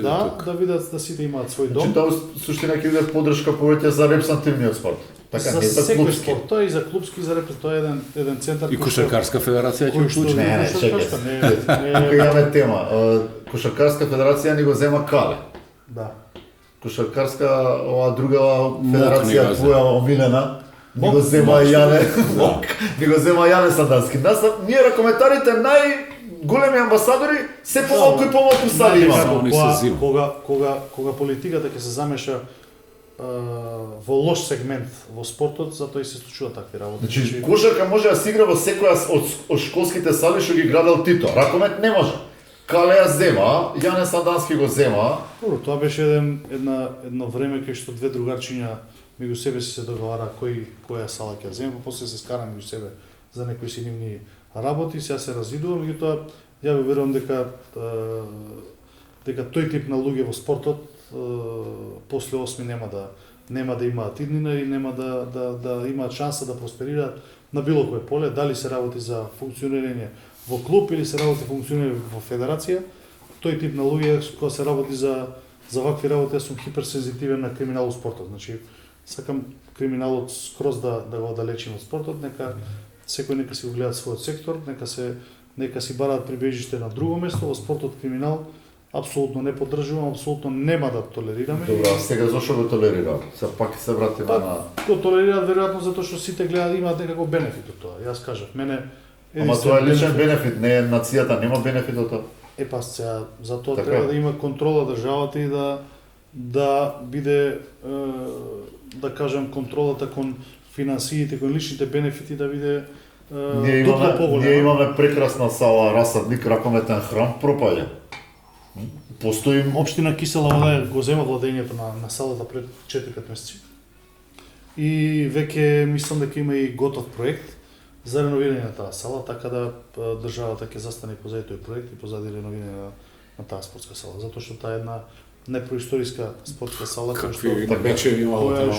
да видат да сите имаат свој дом. Значи тоа суштина ќе биде поддршка повеќе за репрезентативниот спорт. Така за не за секој клубски. спорт, тоа и за клубски, за репрезентативни, тоа е еден центар И Кошаркарска федерација ќе кој што уклучи. Не, кошаркарска, Тука имаме тема. Кошаркарска федерација ни го зема Кале. Да. Кошаркарска ова друга ни федерација го твоја омилена ни го Мок. зема Јане. Ни го зема Јане Сандански. Нас ние ракометарите големи амбасадори, се помалку и помалку сали Знаете имаме. како, Они се зиму. кога политиката ќе се замеша во лош сегмент во спортот, затоа и се случува такви работи. Значи, кошарка може да се игра во секоја од школските сали што ги градел Тито. Ракомет не може. Кале ја зема, Јане Сандански го зема. Добро, тоа беше едно време кај што две другарчиња меѓу себе се договара која сала ќе зема, после се скара меѓу себе за некои си нивни работи, сега се развидува, меѓутоа ја го верувам дека тој тип на луѓе во спортот после 8 нема да имаат иднина и нема да имаат шанса да просперираат на било кое поле, дали се работи за функционирање во клуб или се работи функционирање во федерација. Тој тип на луѓе кога се работи за вакви работи, јас сум хиперсензитивен на криминал во спортот. Значи сакам криминалот скроз да го оддалечим од спортот, секој нека си го гледа својот сектор, нека си бараат прибежиште на друго место. Во спортот криминал апсолутно не поддржувам, апсолутно нема да толерираме. Добра, сега зошто го толерира? Се пак се вратиме на... Го толерираат веројатно затоа што сите гледаат имаат некако бенефит од тоа. Јас кажав, мене Ама тоа е личен бенефит, не е нацијата, нема бенефит од тоа. Па сега затоа Така. треба да има контрола државата и да биде да кажам контролата кон финансиите, кон личните бенефити да биде дупло поголема. Ние имаме прекрасна сала, расадник, ракометен храм, пропаѓа. Постои Општина Кисела Вода го зема владењето на салата пред 4-5 месеци. И веќе мислам дека има и готов проект за реновирање на таа сала, така да државата ќе застане позади тој проект и позади реновирање на таа спортска сала, затоа што таа е една непроисториска спортска сала Какви намечени имало тamo.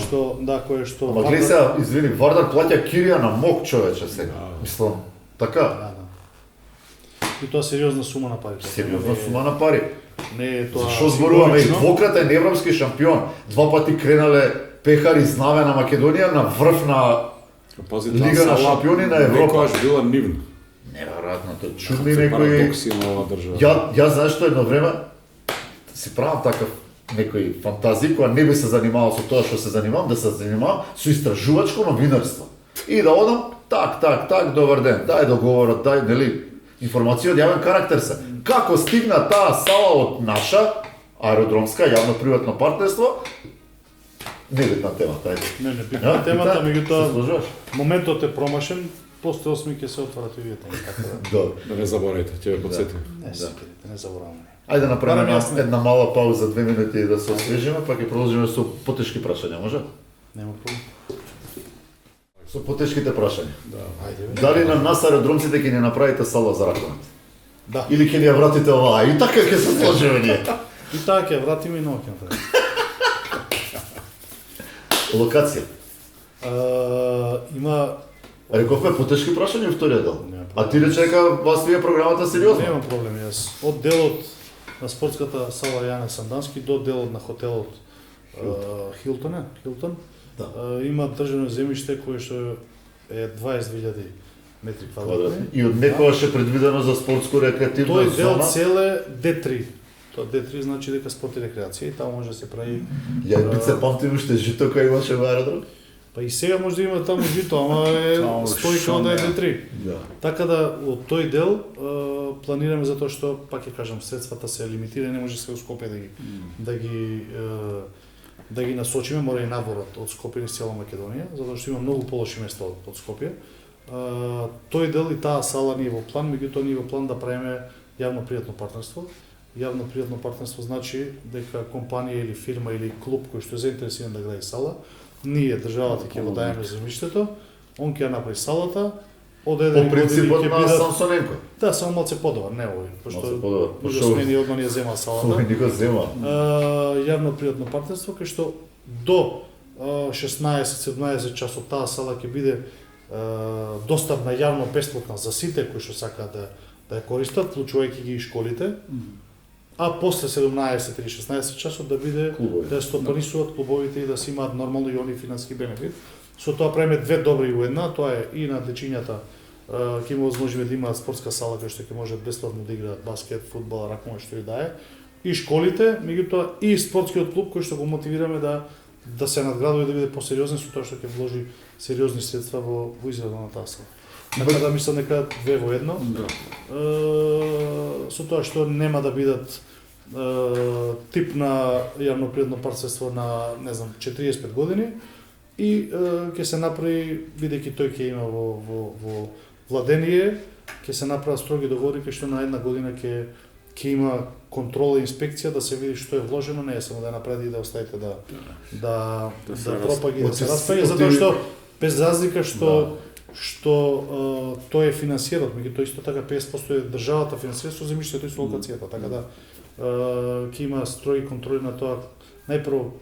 која што Ама гледај сега, извини, Вардар плаќа кирија на МОК човече сега. Мислам, така? Да. И тоа сериозна сума на пари. Сериозна сума на пари. Не е тоа. Што зборуваме, символично. двократен европски шампион, 2 пати кренале пехари знаме на Македонија на врв на Пази, Лига на шампиони на Европа. Некојаш била нивна. Неверојатно, тоа чудни Какви некои. парадокси на ова држава. Ја знаеш што едно време си правам такав некои фантазии која не би се занимавал со тоа што се занимавам, да се занимавам со истражувачко новинарство. И да одам так, добар ден, дај договорот, дај, нели, информација од јавен карактер се. Како стигна таа сала од наша аеродромска јавно-приватно партнерство? Небитна тема, тај. Не, битна темата, меѓутоа Служуваш? моментот е промашен, после 8 ќе се отварат и вијата, така да. Добро. Да не заборавате, ќе ве потсетим. Не се кидите, не забораваме. Ајде да направиме Барам јас не. една мала пауза, 2 минути да се освежиме, па ќе продолжиме со потешки прашања, може? Нема проблем. Со потешките прашања. Ајде бе. Дали на нас аеродромците ќе ни направите сала за ракомет? Да. Или ќе ни ја вратите оваа? И така ќе се сложиме ние. И така ќе вратиме и ново ќе направиме. Локација. Има Рековме потешки прашања вториот дел. Нема проблем. А ти рече дека вас ви е програмата сериозна. Нема проблем, јас од делот на спортската сала Јане Сандански до делот на хотелот Хилтон. Да. Има државно земјиште кое што е 22.000 метри квадратни. И од некогаш е предвидено за спортско рекреативна Тој дел зона. цел е D3. Тоа D3 значи дека спорт и рекреација и таму може да се прави. Јајбице памтим уште жито кај имаше во аеродром. Па и сега може да има таму жито, ама е стои као да е D3. Да. Така да од тој дел планираме затоа што пак ќе кажам средствата се лимитирани, не може се во Скопје да ги насочиме, мора и надворот од Скопје и цела Македонија, затоа што има многу полоши места од Скопје. Тој дел и таа сала ни е во план, меѓутоа ни е во план да правиме јавно-пријатно партнерство. Јавно-пријатно партнерство значи дека компанија или фирма или клуб кој што е заинтересиран да гради сала, ние државата ќе го даеме земјиштето, он ќе ја направи салата, од еден По принципот ќе на бидат. Самсоненко. Да, само малце подобар, не овој, Малце пошто подобар, може пошто- смени одма ни ја зема салата. Овој ни го зема. Јавно-пријатно партнерство кај што до 16-17 часот таа сала ќе биде достапна јавно бесплатна за сите кои што сакаат да ја користат, вклучувајќи ги и школите. А после 17 или 16 часот да биде Клубови. да стопанисуваат клубовите и да си имаат нормално и они финански бенефит. Со тоа правиме две добри у една, тоа е и на дечињата ќе има возможност да имаат спортска сала кај што ќе можат бесплатно да играат баскет, фудбал, ракомет, што и да е. И школите, меѓутоа и спортскиот клуб кој што го мотивираме да се надградува и да биде посериозен со тоа што ќе вложи сериозни средства во изграда на таа сала. Така да мислам дека две во едно. Со тоа што нема да бидат тип на јавно-пријатно партнерство на, не знам, 45 години и ќе се направи, бидејќи тој ќе има во владение, ќе се направат строги договори кај што на една година ќе има контрола и инспекција да се види што е вложено, не е само да направи и да оставите да пропаги, да се распаѓа, затоа што без разлика што тој е финансиран, меѓутоа исто така 50% е државата финансира со земјиштето и со локацијата, така да ќе има строги контроли на тоа. Најпрво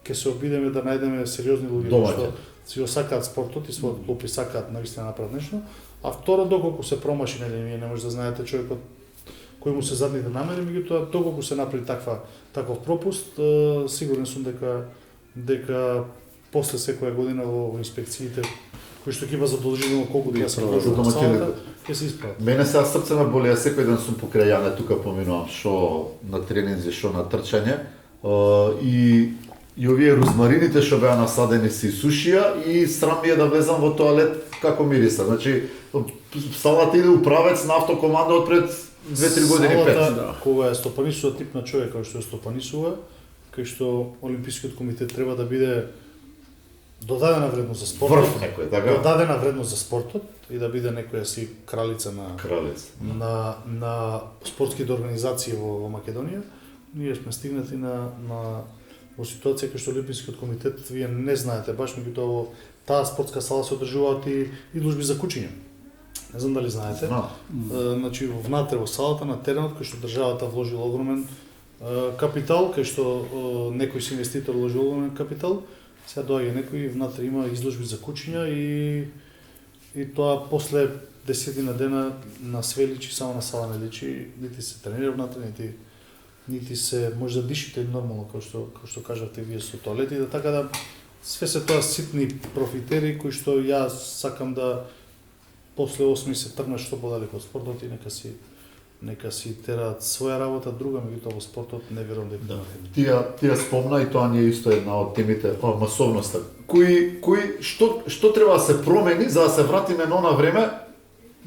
ќе се обидеме да најдеме сериозни луѓе што си го сакаат спортот и својот клуб и сакаат навистина направат нешто. А второ, доколку се промаши, вие не може да знаете човекот кој му се задните намери, меѓутоа доколку се направи таков пропуст, сигурен сум дека после секоја година во инспекциите кои што ќе има задолжително колку да се вложат на салата, ќе се исправат. Мене сега срце ме боли, јас секој ден сум покрај Јане, тука поминувам што на тренинзи, што на трчање. И овие розмарините што беа насадени се исушија и срам ми е да влезам во тоалет како мириса. Значи, салата иде у правец на автокоманда од пред 2-3 години, 5. Салата, кога е стопанисува тип на човек кој што е стопанисува, кај што Олимпискиот комитет треба да биде додадена вредност за спортот. Врв некој, така? Додадена вредност за спортот и да биде некоја си кралица Кралец. на спортските организации во Македонија. Ние сме стигнати во ситуација кај што Олимпискиот комитет, вие не знаете баш, меѓутоа во таа спортска сала се одржуваат и изложби за кучиња. Не знам дали знаете. Значи внатре во салата на теренот кај што државата вложила огромен капитал, кај што некој си инвеститор вложил огромен капитал, сега доаѓа некој и внатре има изложби за кучиња и тоа после 10 дена на све личи, само на сала не личи, нити се тренира внатре, нити се може да дишите нормално, како што кажавте вие со тоалети, да така да све се тоа ситни профитери кои што јас сакам да после 8 се тргнат што подалеку од спортот и нека си тераат своја работа, друга, меѓутоа во спортот не верувам дека Тија спомна и тоа ни е исто една од темите, масовноста. Што треба да се промени за да се вратиме на она време,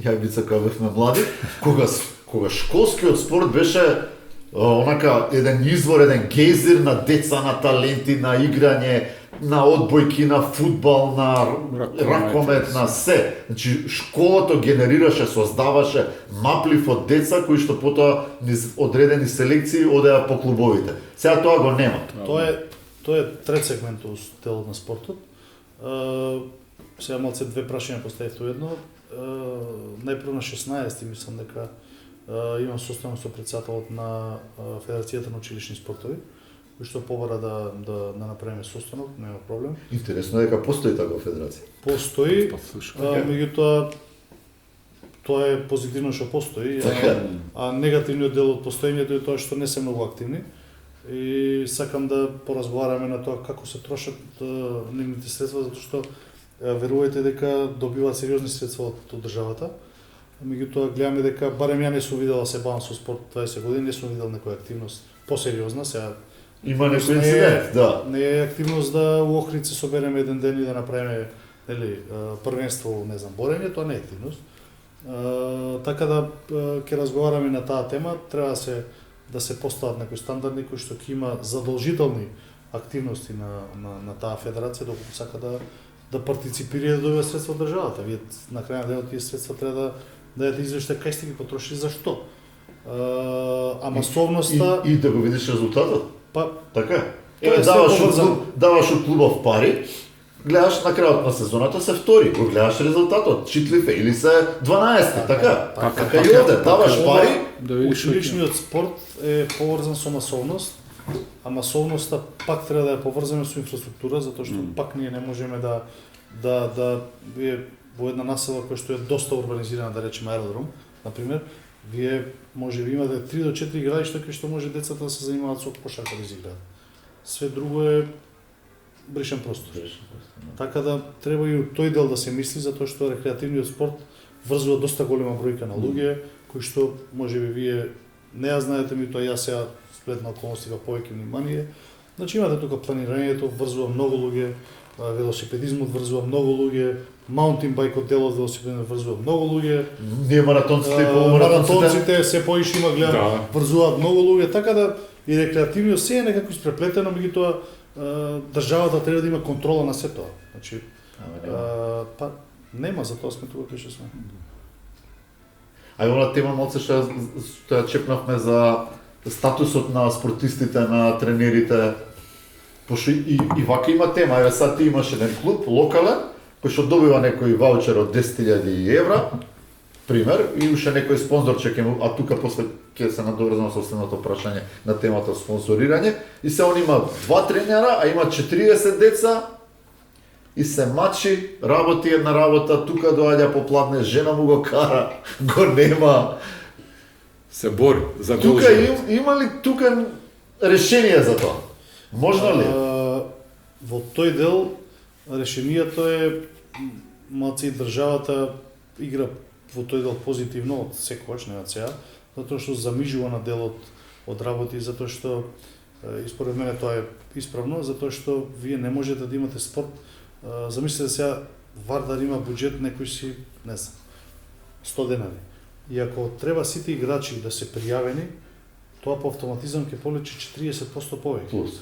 јајбица кога бевме млади, кога школскиот спорт беше онака еден извор, еден гейзер на деца, на таленти, на играње, на одбојки, на фудбал, на ракомет, на се. Значи школото генерираше, создаваше наплив од деца кои што потоа низ одредени селекции одеа по клубовите. Сега тоа го нема. Тоа е трет сегмент од делот на спортот. Сега малце две прашања поставивте едно. Најпрво на 16 мислам дека имам состанок со претседателот на Федерацијата на училишни спортови, кој што побара да направиме состанок, нема проблем. Интересно е дека постои таква федерација. Постои, меѓутоа тоа е позитивно што постои, а негативниот дел од постоењето е тоа што не се многу активни. И сакам да поразговараме на тоа како се трошат нивните средства, затоа што верувајте дека добиваат сериозни средства од државата. Меѓутоа гледаме дека барем ја не сум видел да се бавам со спорт 20 години, не сум видел некоја активност посериозна, сега Има некој инцидент, да. не е активност да у Охрид се собереме еден ден и да направиме нели првенство, не знам, борење, тоа не е активност. Така да ќе разговараме на таа тема, треба да се постават некои стандарди кои што ќе има задолжителни активности на таа федерација доколку сака да партиципира и да добива средства од државата. Вие на крај на денот тие средства треба да ја извештате кај сте ги потрошили зашто. А масовноста И да го видиш резултатот. па Така. Тоа е Даваш у клубов пари, гледаш на крајот на сезоната се втори, го гледаш резултатот, читлив е или се 12, така. Така и овде, даваш пари, Да видиш училишниот спорт е поврзан со масовност, а масовноста пак треба да ја поврзаме со инфраструктура, затоа што пак ние не можеме да вие во една насела која што е доста урбанизирана, да речеме аеродром, например, вие може би имате 3 до 4 игралишта кај што може децата да се занимаваат со кошарка да изиграат. Све друго е бришен простор. Така да треба и тој дел да се мисли, затоа што рекреативниот спорт врзува доста голема бројка на луѓе, кои што можеби вие не ја знаете, меѓутоа јас сега сплетна околности га повеќе внимание. Значи имате тука планирањето, врзува многу луѓе, велосипедизмот врзува многу луѓе, маунтин байкот делот велосипедизмот врзува многу луѓе. ние маратонците и полумаратонците. Маратонците се поише има гледам, врзуваат многу луѓе, така да и рекреативниот се е некако испреплетено, меѓутоа државата треба да има контрола на се тоа. Значи па нема, затоа сме тука кај што сме. А она тема малце што ја чепнавме за статусот на спортистите, на тренерите. Пошто и вака има тема, еве сега ти имаш еден клуб локален кој што добива некој ваучер од 10.000 евра, пример, и уште некој спонзорче ќе му, а тука после ќе се надоврзам со следното прашање на темата спонсорирање, и се он има 2 тренера, а има 40 деца, и се мачи, работи една работа, тука доаѓа попладне, жена му го кара, го нема. Се бори за Тука должност. има ли тука решение за тоа? Можно ли? Во тој дел решението е малце и државата игра во тој дел позитивно од секогаш, не од сега, затоа што замижува на делот од работи, затоа што и според мене тоа е исправно, затоа што вие не можете да имате спорт. Замислете сега Вардар има буџет некој си, не знам, 100 денари. И ако треба сите играчи да се пријавени, тоа по автоматизам ќе полечи 40% повеќе. Плюс.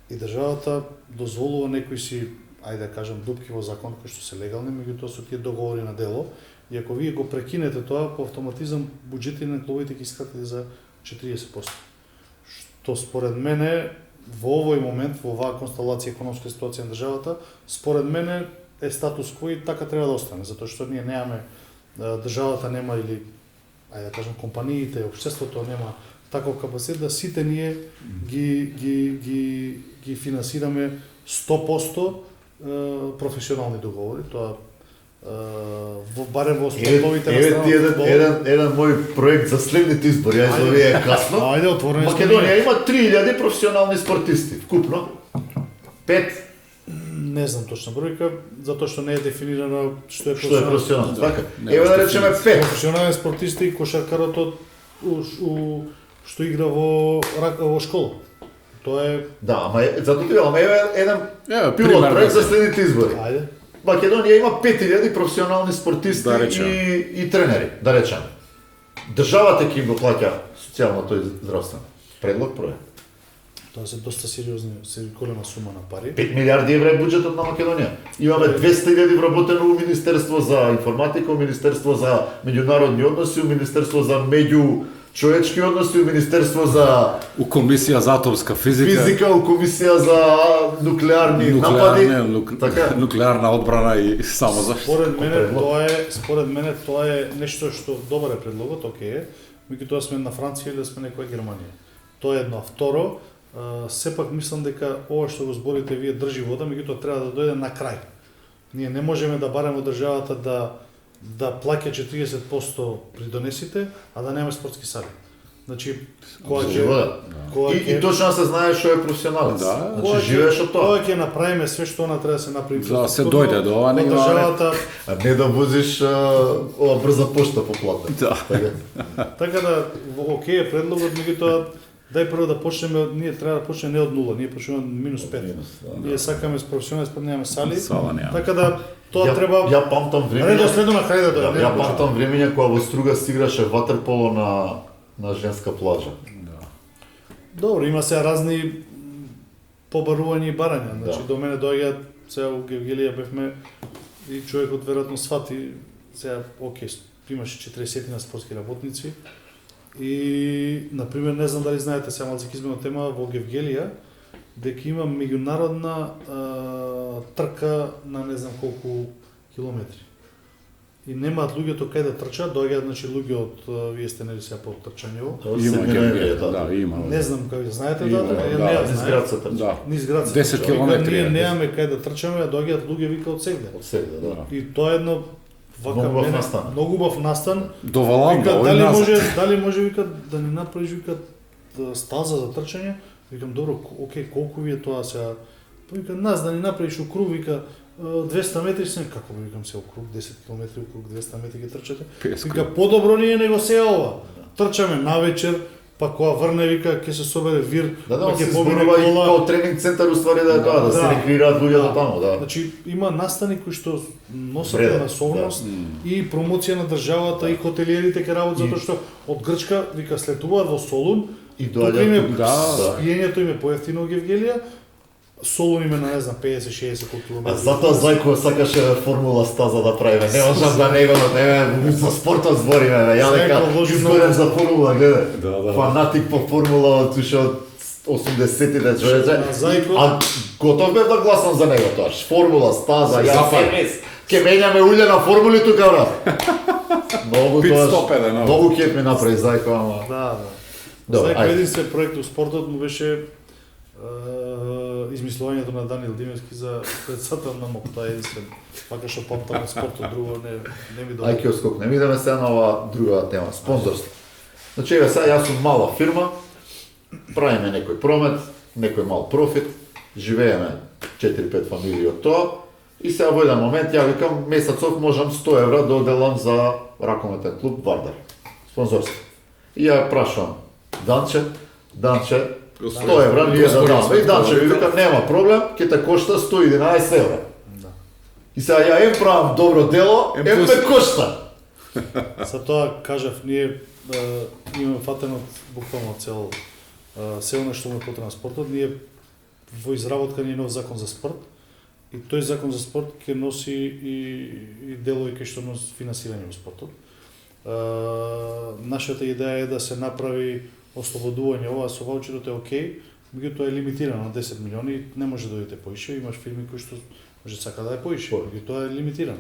И државата дозволува некои си, ајде да кажам, дупки во закон кои што се легални, меѓутоа со тие договори на дело, и ако вие го прекинете тоа, по автоматизам буџетите на клубовите ќе искатите за 40%. Што според мене во овој момент, во оваа констелација економска ситуација на државата, според мене е статус кој така треба да остане, затоа што ние немаме, државата нема или, ајде да кажам, компаниите, општеството нема таков капацитет да сите ние ги финансираме 100% професионални договори, тоа барем во спортовите на страната. Еден мој проект за следните избори, ајде да вие касно. Ајде, отворени сме. Македонија има 3000 професионални спортисти, вкупно. 5 Не знам точна бројка, затоа што не е дефинирано што е професионално. Така. Не, Еве да речеме 5. професионални спортисти и кошаркарот што игра во школа. Тоа е Да, ама затоа ти велам, еве еден пилот пример, проект да за следните избори. ајде. Македонија има 5000 професионални спортисти Да речем. и тренери, да речеме. Државата ќе им го плаќа социјалното и здравствено. Предлог проект. Тоа се доста сериозни, голема сума на пари. 5 милиарди евра е буџетот на Македонија. Имаме 200.000 вработено у Министерство за информатика, у Министерство за меѓународни односи, у Министерство за меѓучовечки односи, у Министерство за У комисија за атомска физика, физика, у Комисија за нуклеарни напади. Така. нуклеарна одбрана и само за Според мене предлог. според мене тоа е нешто што добар е предлогот, окей, меѓутоа сме на Франција или сме некоја Германија. Тоа е едно. А второ, сепак мислам дека ова што го зборите вие држи вода, меѓутоа треба да дојде на крај. Ние не можеме да бараме од државата да плаќа 40% придонесите, а да нема спортски сали. Значи, кога ќе Живо, да. кога И точно се знае што е професионалец. Да. Значи живееш од тоа. Кога ќе направиме све што она треба да се направи. За да се дојде до ова, од не има државата. А не да возиш ова брза пошта по плата. Да. Така да, окей е предлогот, меѓутоа дај прво да почнеме, ние треба да почнеме не од нула, ние почнеме од -5. Ние сакаме с професионални спорт, немаме сали. Сала нема. Така да тоа треба Ја памтам време. редоследно на крај да Ја памтам времења кога во Струга се играше ватерполо на женска плажа. Добро, има се разни побарувања и барања. Значи Да. до мене доаѓаат сега во Гевгелија бевме и човекот веројатно свати сега окей, имаше 40 на спортски работници и на пример не знам дали знаете сега малку измена тема во Гевгелија дека има меѓународна трка на не знам колку километри. И немаат луѓето кај да трчаат, доаѓаат значи луѓе од вие сте нели сега по трчањево. Има Семинари, да, има. Не знам кај знаете Има, да, да, не ја низ знаете. град се трча. Да. Низ град. 10 километри е. Ние немаме кај да трчаме, а доаѓаат луѓе вика од сегде. Од сега, да. И тоа е едно вака Многу убав мене- настан. Многу убав настан. До Валанда, Вика, овој дали може вика да ни направиш вика стаза за трчање? Викам добро, окей, колку ви е тоа сега? Па вика нас да ни направиш округ, вика 200 метри сме, како би викам се округ 10 км округ 200 метри ги трчате. Песко. Вика подобро ни е него сега ова. Трчаме навечер, па кога врне вика ќе се собере вир, Да, па се ќе побере зборува и кола. као тренинг центар уствари да е тоа, да се Да. рекреираат луѓето таму, да. Значи има настани кои што носат Вредат, масовност и промоција на државата и хотелиерите ќе работат затоа што од Грчка вика слетуваат во Солун И тука им е доаѓаат да. спиењето им е поевтино во Гевгелија. Солун им е на не знам 50-60 колку А километри. затоа Зајко сакаше формула стаза да правиме. Не можам да него, не за спортот збориме, бе. Ја дека Зајко вложи изборен многу. за формула, гледа. Да. Фанатик по формула од уште од 80-тите човече. А Зајко- А готов бев да гласам за него тоа. Формула, стаза, ја Запад. Ке менјаме улје на формули тука, брат. Многу Пит тоа. стоп еден, ова. Многу кеп ми направи Зајко, ама. Да. Добро, Зајко ајде. единствен проект у спортот му беше измислувањето на Даниел Димевски за председател на МОК. Тоа е единствен. Пака што памтам од спортот, друго не ми Ај ќе скокнеме, идеме сега на ова друга тема, спонзорство. Значи, еве сега јас сум мала фирма, правиме некој промет, некој мал профит, живееме 4-5 фамилии од тоа, и сега во еден момент ја викам месецов можам 100 евра да оделам за ракометен клуб Вардар. Спонзорство. И ја прашувам Данче, 100 евра ние да даме. И Данче ми вика нема проблем, ќе те кошта 111 евра. И сега ја им правам добро дело, Ем ме плюс- кошта. За тоа кажав, ние имаме фатен од буквално цел се оно што му е потребно спортот. Ние во изработка ни е нов закон за спорт и тој закон за спорт ќе носи и делови кои што носи финансирање во спортот. Нашата идеја е да се направи ослободување, ова со ваучерот е окей, меѓутоа е лимитирано на 10 милиони, не може да дојдете поише, имаш фирми кои што може сака да е поише, меѓутоа е лимитирано.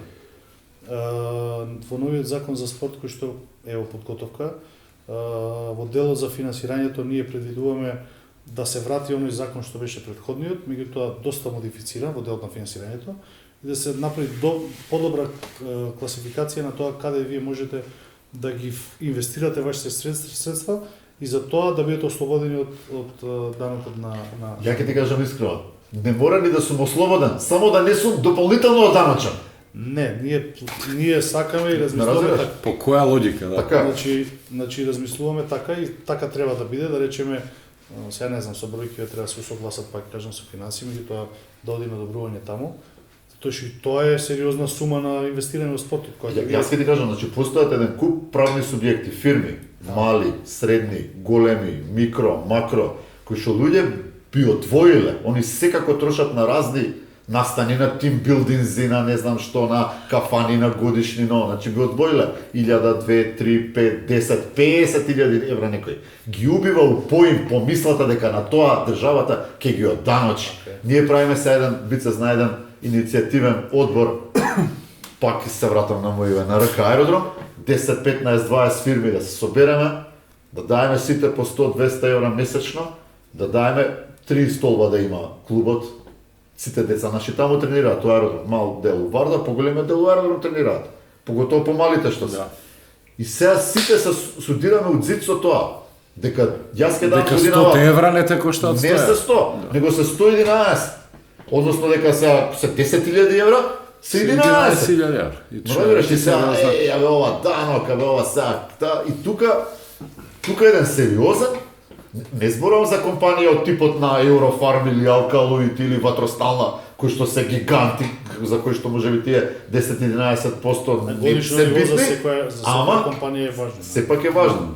Во новиот закон за спорт кој што е во подготовка, во делот за финансирањето ние предвидуваме да се врати оној закон што беше претходниот, меѓутоа доста модифициран во делот на финансирањето и да се направи подобра класификација на тоа каде вие можете да ги инвестирате вашите средства и за тоа да бидете ослободени од данокот на Ја ќе ти кажам искрено, не мора ни да сум ослободен, само да не сум дополнително оданочен. Не, ние сакаме и размислуваме разбираш? така. По која логика, да? Така. Значи размислуваме така и така треба да биде, да речеме, сега не знам, со бројки треба да се усогласат, пак кажам, со финансии, меѓутоа да оди на добрување таму. Затоа што и тоа е сериозна сума на инвестирање во спортот, која Јас ќе ти кажам, значи постојат еден куп правни субјекти, фирми, мали, средни, големи, микро, макро, кои што луѓе би одвоиле, они секако трошат на разни настани на тимбилдинзи, на не знам што, на кафани, на годишни, но, значи би одвоиле 1000, 2, 3, 5, 10, 50.000 евра некој. Ги убива у поим помислата дека на тоа државата ќе ги оданочи. Ние правиме се еден, бице зна еден иницијативен одбор, пак се вратам на мојиве, на РК аеродром, 10, 15, 20 фирми да се собереме, да даеме сите по 100-200 евра месечно, да даеме 3 столба да има клубот, сите деца наши таму тренираат, тоа аеродром, мал дел у Вардар, поголемиот дел у аеродром тренираат. Поготово помалите што се. Да. И сега сите се судираме од зид со тоа. Дека јас ке дам Дека годинава 100 евра не те коштаат не се 100. 100, него се 111. Односно дека се 10.000 евра, се 11. 11.000 евра. И Разбираш, и сега, да знам. јаве ова данок, јаве ова сега, и тука еден сериозен, не зборувам за компанија од типот на Eurofarm или Alkaloid или Ватростална, кои што се гиганти, за кои што можеби тие 10-11% не Годишно се ниво за битни, секоја ама компанија е важно. сепак е важно.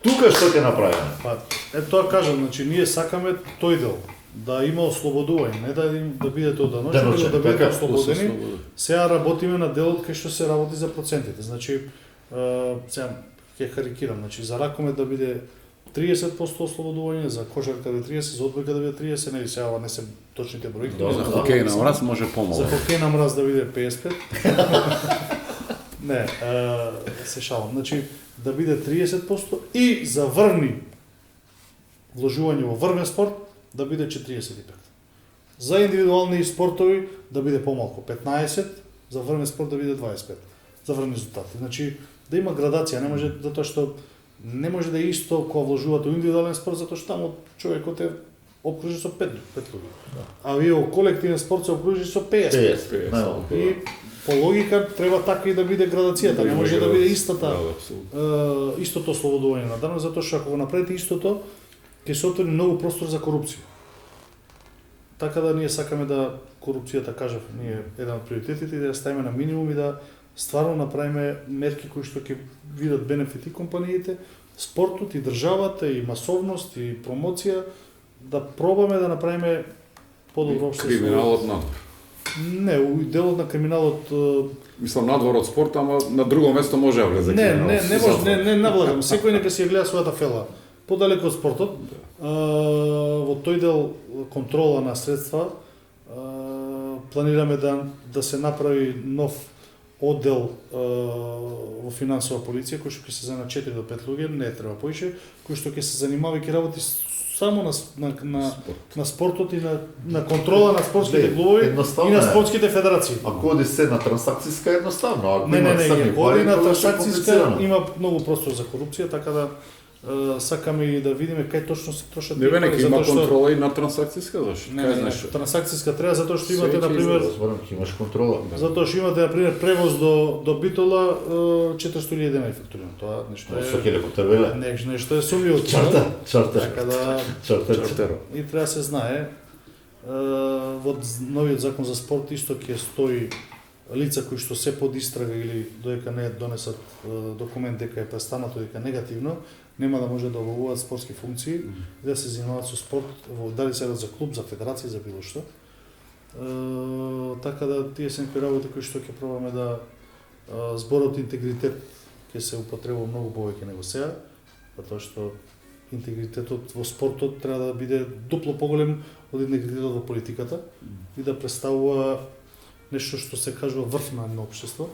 Тука што ќе направиме? Па, тоа кажам, значи ние сакаме тој дел да има ослободување, не да бидете одданочени, Деночен, него да бидете така, ослободени. Сега работиме на делот кај што се работи за процентите. Значи, сега ќе карикирам, значи за ракомет да биде 30% ослободување, за кошарка да биде 30%, за одбојка да биде 30%, нели сега ова не се точните бројки. Да, За да, хокеј на мраз може За помало. хокеј на мраз да биде 55. Не, се шалам. Значи, да биде 30% и за врвни вложување во врвен спорт да биде 45%. За индивидуални спортови да биде помалку 15%, за врвен спорт да биде 25%. За врвни резултати. Значи, да има градација, не може затоа што не може да е исто кога вложувате во индивидуален спорт затоа што таму човекот е обкружен со 5 луѓе. А вие во колективен спорт се обкружени со 50. 50, најмалку. И по логика треба така и да биде градацијата, не може да биде истата Да, апсолутно. истото ослободување на данок, затоа што ако го направите истото, ќе се отвори многу простор за корупција. Така да ние сакаме да корупцијата, кажав, ние еден од приоритетите да ја ставиме на минимум и да стварно направиме мерки кои што ќе видат бенефити компаниите, спортот и државата и масовност и промоција, да пробаме да направиме подобро општество. Криминалот надвор. Не, у делот на криминалот Мислам надвор од спорт, ама на друго место може да влезе не криминалот. може, не навлагам. Секој нека си ја гледа својата фела. Подалеку од спортот, во тој дел контрола на средства, планираме да се направи нов оддел во финансова полиција, кој што ќе се на 4 до 5 луѓе, не треба поише, кој што ќе се занимава и ќе работи само на спортот и на контрола на спортските клубови едноставно и на е. спортските федерации. Ако оди се на трансакцијска едноставно, ако Не, има не, црни ако оди пари, на тоа е трансакцијска комплицирано. има многу простор за корупција, така да сакаме и да видиме кај точно се трошат Не бе, нека има затоа што- контрола и на трансакцијска, зашто? Не, Кај не, знаеш? трансакцијска треба затоа што имате Секи на пример Разборам, ќе имаш контрола. затоа што имате на пример превоз до Битола 400.000 дена е фактурирано. Тоа нешто Со е хеликоптер, веле? нешто е сумиот. Чарта. Така да Чартеро. и треба да се знае во новиот закон за спорт исто ќе стои лица кои што се под истрага или додека не донесат документ дека е престанато дека негативно, нема да може да обавуваат спортски функции и да се занимаваат со спорт, дали се за клуб, за федерација, за било што. Така да тие се некои работи кои што ќе пробаме да зборот интегритет ќе се употребува многу повеќе него сега, затоа што интегритетот во спортот треба да биде дупло поголем од интегритетот во политиката и да представува нешто што се кажува врв на едно општество,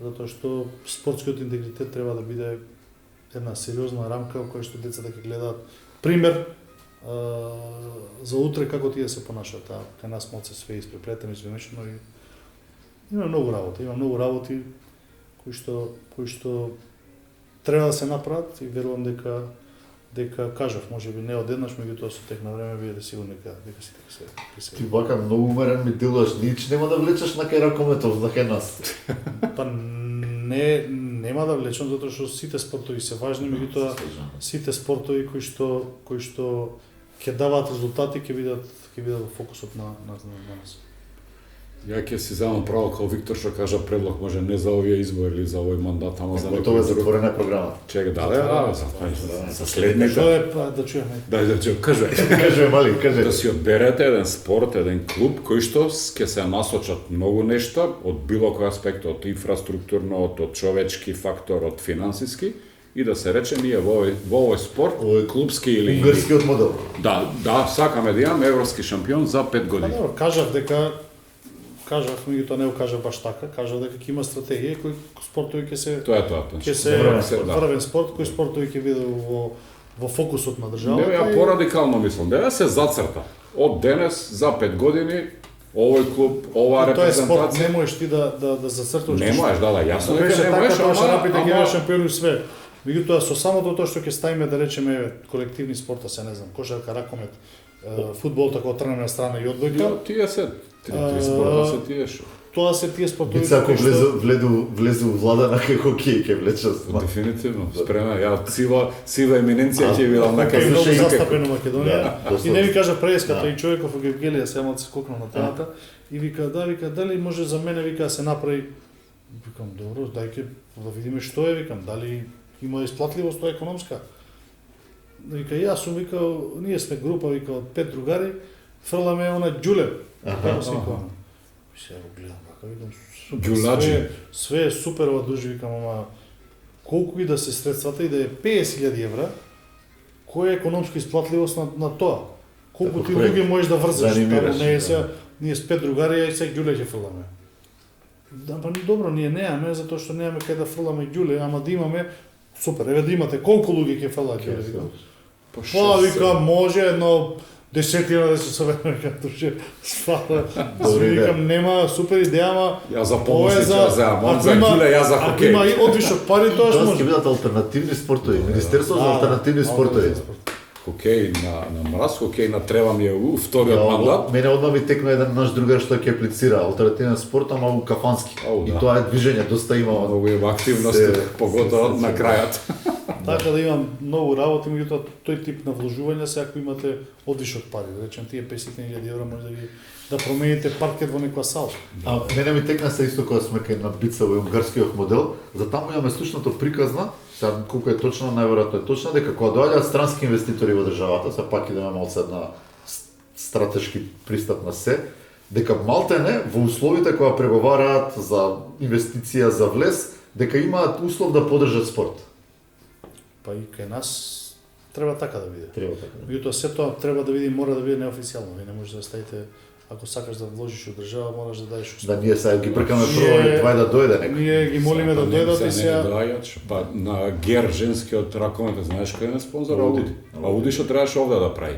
затоа што спортскиот интегритет треба да биде една сериозна рамка во која што децата ќе гледаат пример за утре како тие се понашаат. А кај нас малце све испреплетено, измешано и има многу работи кои што треба да се направат и верувам дека кажав, можеби не одеднаш, меѓутоа со тек на време бидете сигурни дека си така се. Ти вака многу умерен ми делуваш, нич нема да влечеш на кај ракометов за кај нас. Па нема да влечам затоа што сите спортови се важни, меѓутоа сите спортови кои што ќе даваат резултати ќе бидат во фокусот на нас. Ја ќе си земам право како Виктор што кажа предлог може не за овие избори или за овој мандат, ама за Готово е некој друг. затворена програма. Чека, да, за следните. Што е да чуеме? Да чуем, кажи. Кажи, мали, кажи. Да си одберете еден спорт, еден клуб кој што ќе се насочат многу нешта од било кој аспект, од инфраструктурно, од човечки фактор, од финансиски и да се рече ние во овој спорт, Овој клубски или Унгарскиот модел. Да, сакаме да имаме европски шампион за 5 Па години. добро, кажав, меѓутоа не го кажав баш така, кажав дека ќе има стратегија кои спортови ќе се Тоа е тоа. ќе се Да. врвен спорт, кои спортови ќе бидат во фокусот на државата. Не, ја порадикално мислам, да се зацрта. Од денес за 5 години овој клуб, оваа Тоа е спорт, репрезентација. не можеш ти да зацрташ. Не можеш, да, јасно дека Беше не така, можеш, тоа што напите ќе ама беше шампион и све. Меѓутоа со самото тоа што ќе ставиме да речеме колективни спорта, се не знам, кошарка, ракомет, фудбал, така тргнеме на страна и одбојка. Ја, тие се три спорта се тие што. Тоа се тие спортови Бица ако кои што влезе у влада на хокеј ќе влече. Дефинитивно, спремен. Ја сива еминенција ќе бидам на Хокеј многу слушај, застапен у Македонија. Да, доста. И не ми кажа преска, тој човеков во Евгелија се малку скокнал на темата и вика, дали може за мене вика да се направи. Викам, добро, дај да видиме што е, викам, дали има исплатливост тоа економска. Вика, јас сум викал, ние сме група, вика, од 5 другари, фрламе она ѓуле. Како се викам? Се го гледам, вака, викам, супер, Ѓулаџи. све е супер ова дружи, викам, ама колку и да се средствата и да е 50.000 евра, која е економска исплатливост на тоа? Колку Како ти проект. луѓе можеш да врзеш? Занимираш, Тамо не е да. сега, ние с 5 другари и сега ѓуле ќе фрламе. Да, па добро, ние немаме, затоа што немаме кај да фрламе ѓуле, ама да имаме, супер, еве да имате, колку луѓе ќе фрлаат ѓуле? Викам. Па, викам, може едно десетина да се собереме како ше свата. Добра идеја. Викам, нема супер идеја, ама Ја за ова е помосниче ја земам, он ако за има- ѓуле, ја за Ако хокеј. има и одвишок пари, тоа што Тоа ќе може. бидат алтернативни спортови. Министерство за алтернативни спортови. Хокеј на мраз, хокеј на трева ми е у вториот Ја, мандат. мене одма ми текна еден наш другар што ќе аплицира алтернативен спорт, ама у кафански. Ау, И да. тоа е движење, доста има. Многу има активности, поготово на крајот. Така да имам многу работи, меѓутоа тој тип на вложување се ако имате одвишок пари, да речем тие 50.000 евра може да промените паркет во некоја сала. А мене ми текна се исто кога сме кај на Бица во унгарскиот модел, за таму имаме слушното приказна, сега колку е точно, најверојатно е точно, дека кога доаѓаат странски инвеститори во државата, сега пак идеме малце на стратешки пристап на се, дека малтене во условите кога преговараат за инвестиција за влез, дека имаат услов да поддржат спорт. Па и кај нас треба така да биде. Треба така. Меѓутоа се тоа треба да биде, мора да биде неофицијално. Вие не можете да ставите, ако сакаш да вложиш во држава, мораш да даеш Да ние сега ги пркаме Ние- прво и твај да дојде некој. Ние ги молиме да дојдат и сега Доаѓаат, па на Гер женскиот ракомет, знаеш кој е спонзор? Ауди. Ауди што требаше овде да прави.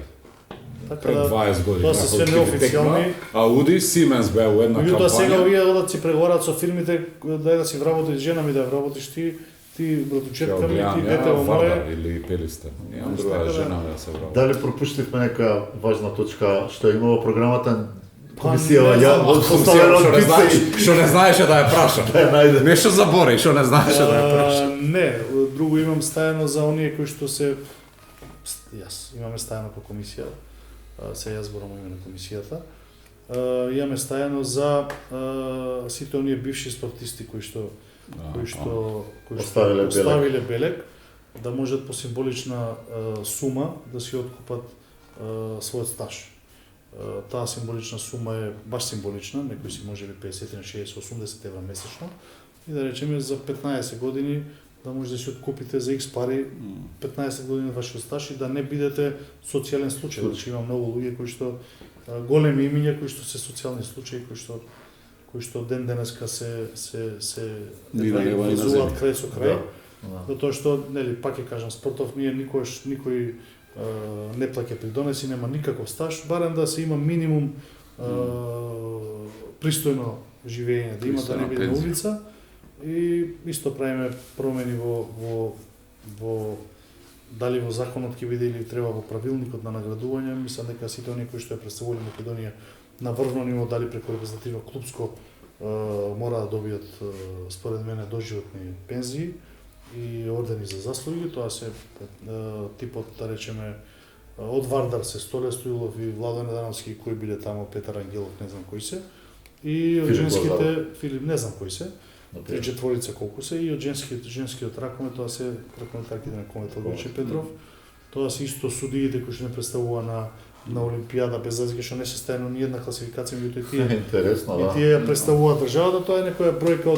така Пред да 20 години. тоа се све ако ги текна, неофицијални. Ауди, Сименс беа во една Меѓутоа сега кампања. овие одат си преговараат со фирмите дај да си вработиш жена ми да вработиш ти братучетка ми, ти дете во Вардар моје. или Пелистер. Немам Така друга да. жена ми да се вработи. Дали пропуштивме нека важна точка што е имало програмата Па, комисија не ја знам, поставена Што од не пица знаеш, и што не знаеше да ја праша. да ја најде. Нешто забори, што не знаеше да ја праша. Не, друго имам стајано за оние кои што се јас имаме стајано по комисија. Се јас зборам име на комисијата. Имаме стајано за сите оние бивши спортисти кои што Оставиле белег. оставиле белег, да можат по символична сума да си откупат својот стаж. Таа символична сума е баш символична, некој си може би 50 на 60, 80 евра месечно и да речеме за 15 години да може да си откупите за X пари 15 години вашиот стаж и да не бидете социјален случај. Значи има многу луѓе кои што големи имиња кои што се социјални случаи кои што ден денеска се Нива на врзуваат земја. крај со крај. Да. Затоа што, нели, пак ќе кажам, спортов ние никој не плаќа придонеси, нема никаков стаж, барем да се има минимум пристојно живење, да има да не Пристојна биде на пензија. улица и исто правиме промени во дали во законот ќе биде или треба во правилникот на наградување, мислам дека сите оние кои што ја представувале Македонија на врвно ниво, дали преку репрезентативно клубско мора да добијат според мене доживотни пензии и ордени за заслуги, тоа се типот, да речеме, од Вардар се Столе Стоилов и Владо Недановски, кои биле тамо, Петар Ангелов, не знам кои се, и од Филип женските, Лазаров. Филип, не знам кои се, Например. три четворица колку се, и од женскиот ракомет, тоа се ракометарките на комет Олгиче Петров, тоа се исто судиите кои што не представува на Олимпијада, без разлика што не се стајано ни една класификација, меѓутоа и тие Интересно, и да. тие ја представуваат државата, тоа е некоја бројка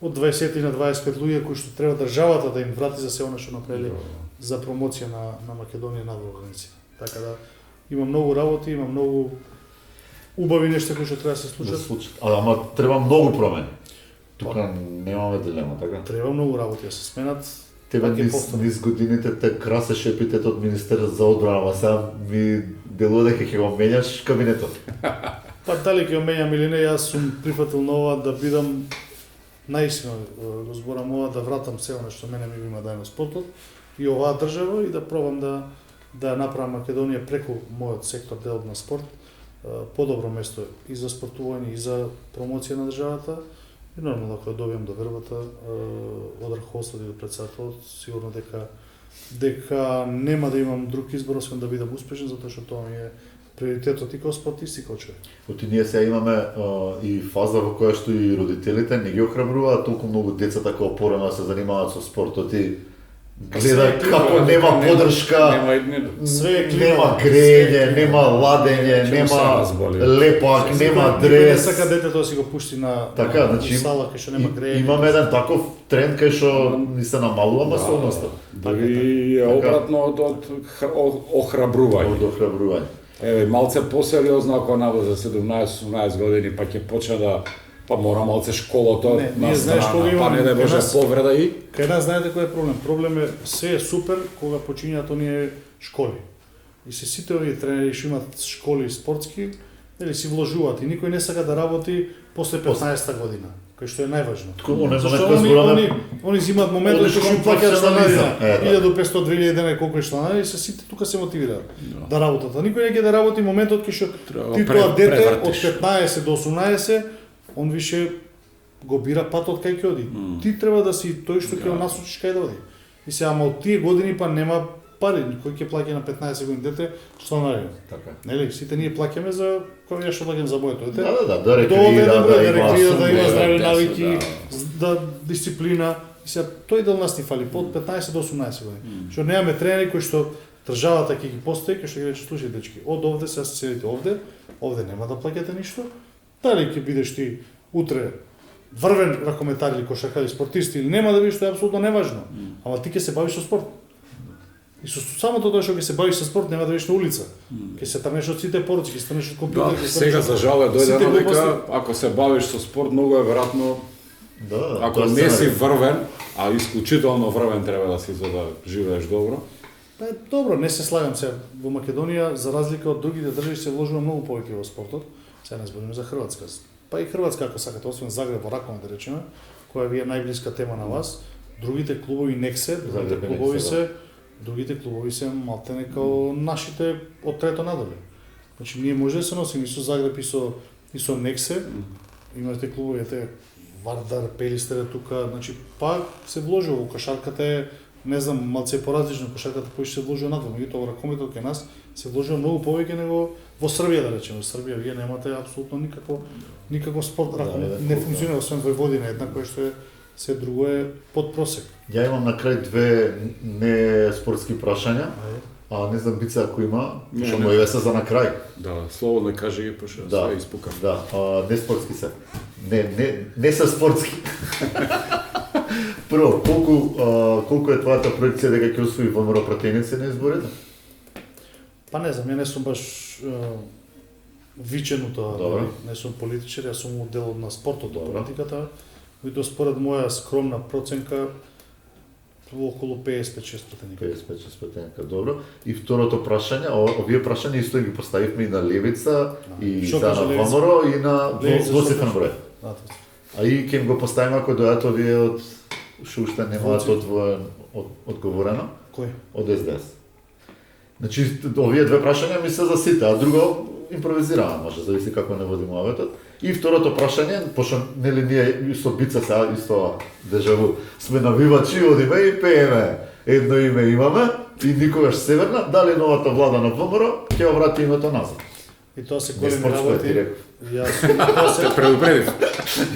од 20 на 25 луѓе кои што треба државата да им врати за се она што направиле за промоција на Македонија на граници. Така да има многу работи, има многу убави нешта кои што треба да се Да случат. случат. Ама треба многу промени. Тука немаме дилема, така? Треба многу работи да се сменат. Тебе Пак е низ, повторно. низ годините те красеше епитетот министер за одбрана, ама сега ми делува дека ќе го менјаш кабинетот. Па дали ќе менјам или не, јас сум прифатил на ова да бидам наистина го зборам ова, да вратам се она што мене ми има дај на спортот и оваа држава и да пробам да направам Македонија преку мојот сектор делот на спорт подобро место и за спортување и за промоција на државата. И нормално ако ја добијам до вербата од раководството и од председателот, сигурно дека нема да имам друг избор освен да бидам успешен, затоа што тоа ми е приоритетот и како спортист и како човек. Оти ние сега имаме и фаза во која што и родителите не ги охрабруваат толку многу децата како порано да се занимаваат со спортот и гледа како нема подршка, нема грејење, нема ладење, нема лепак, нема Не дрес. сака детето да си го пушти на Така, значи сала кај што нема грејење. имаме еден таков тренд кај што ни се намалува масовноста Дали е обратно од охрабрување. од охрабрување. Еве, малце посериозно, ако навлезе 17-18 години, па ќе почне да па мора малце школото Не, на ние знаеш кога страна, па имаме не да кај може нас- повреда и Кај нас знаете кој е проблем? Проблем е се е супер кога почињаат оние школи. И се сите овие тренери што имаат школи спортски, или си вложуваат и никој не сака да работи после 15-та година, кој што е најважно. Зашто они зимаат моментот Одиш што кон ќе плаќаат професионализам. чланарина, 1500-2000 дена колку е чланарина и се сите тука се мотивираат да работат. А никој не ќе да работи моментот кога што Треба ти тоа дете од превртиш. 15 до 18 он више го бира патот кај ќе оди. Ти треба да си тој што ќе го насочиш кај да оди. И сега ама од тие години па нема пари, никој ќе плаќа на 15 години дете чланарина. Така. Нели, сите ние плаќаме за кој ја што плаќам за моето дете. Да рекреира, да има рекреира, да има сум, здрави да, навики, да. да дисциплина. И сега тој дел нас ни фали под 15 до 18 години. Што немаме тренери кои што државата ќе ги постои, кои што ги рече слушај дечки, од овде сега се седите овде нема да плаќате ништо. Дали ќе бидеш ти утре врвен ракометар или кошаркар или спортист или нема да бидеш, тоа е апсолутно неважно. Ама ти ќе се бавиш со спорт. И со самото тоа што ќе се бавиш со спорт нема да бидеш на улица. Ќе се трнеш од сите пороци, ќе се трнеш од компјутер, Да, ќе се сега трнеш за од жал е сите дојдено глупости. дека ако се бавиш со спорт многу е веројатно ако тоа не се си најде. врвен, а исклучително врвен треба да си за да живееш добро. Па добро, не се слагам се. Во Македонија, за разлика од другите држави, се вложува многу повеќе во спортот. Сега не збориме за Хрватска. Па и Хрватска, ако сакате, освен Загреб, во раком, да речеме, која ви е најблиска тема на вас, другите клубови не се, Загреб и Нексе, другите клубови се малтене као нашите од трето надоле. Значи ние може да се носиме и со Загреб и со Нексе. Имате клубовите Вардар, Пелистер е тука, значи пак се вложува во кошарката е не знам, малце поразлично кошарката поише се вложува надвор, меѓутоа во ракометот кај нас се вложува многу повеќе него во Србија, да речеме. Во Србија вие немате апсолутно никаков спорт, не функционира освен Војводина, една која што е се друго е под просек. Ја имам на крај две не спортски прашања, а не знам Бица ако има, Не, што не. моје се за на крај. Да, слободно кажи ги пошто Да. све испукам. Да, не спортски се. Не се спортски. Прво, колку е твојата проекција дека ќе освои ВМРО пратеници на изборите? Па не знам, ја не сум баш вичен у тоа, Добро. не сум политичар, јас сум дел на спортот, од Добро. политиката, меѓутоа според моја скромна проценка околу 55-6 пратеника. 55 пратеника, добро. И второто прашање, овие прашања исто ги поставивме и на Левица, и Што за кажа на Левица? ВМРО, и на Левица, што двоцифрен кажа? број. Да, А и ќе им го поставиме ако дојдат овие од што уште немаат Двоцифрен. одговорено, кој? од СДС. Значи, овие две прашања ми се за сите, а друго импровизираме, може, зависи како не водиме оветот. И второто прашање, пошто нели ние со Бица сега исто дежаву сме навивачи, одиме и пееме. Едно име имаме и никогаш северна, дали новата влада на ВМРО ќе ја врати името назад. И тоа се Не големи спортско е, ти работи. реков. Тоа се Предупредив.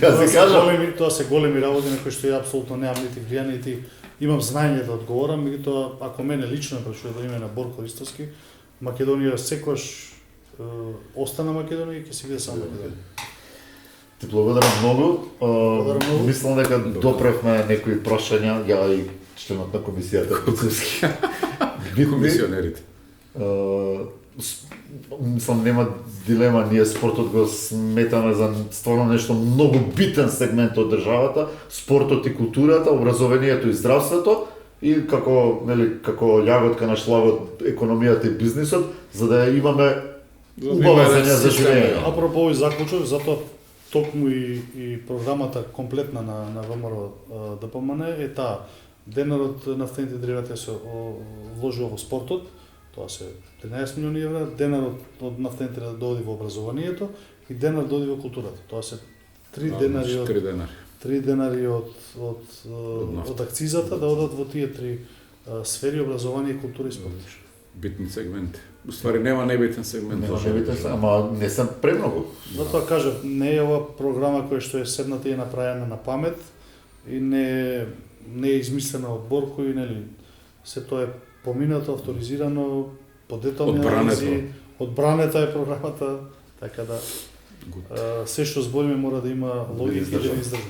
Јас се кажам, тоа се големи работи на кои што ја апсолутно немам нити влијание, нити имам знаење да одговорам, меѓутоа ако мене лично ме прашува да име на Борко Ристовски, Македонија секогаш остана Македонија и ќе се биде само Македонија. ти благодарам многу. Благодарам многу. Мислам дека допревме некои прашања, ја и членот на комисијата Куцевски. Битни. Комисионерите. Мислам, нема дилема, ние спортот го сметаме за стварно нешто многу битен сегмент од државата, спортот и културата, образованието и здравството, и како, нели, како јаготка на шлагот економијата и бизнисот, за да имаме убава земја за живење. Апропо овој заклучок, затоа токму и програмата комплетна на ВМРО ДПМН е таа. Денарот нафтените деривати се вложува во спортот, тоа се 13 милиони евра, денарот од нафтените да оди во образованието и денар да оди во културата. Тоа се 3 денари од 3 денари од акцизата да одат во тие три сфери: образование, култура и спорт. Битни сегменти. Уствари нема небитен сегмент. Ама не сам премногу. Затоа кажав, не е ова програма која што е седната и направена на памет и не е измислена од Борко и нели се тоа е поминато, авторизирано, по детални анализи, одбрането е програмата, така да се што збориме мора да има логика и да издржи.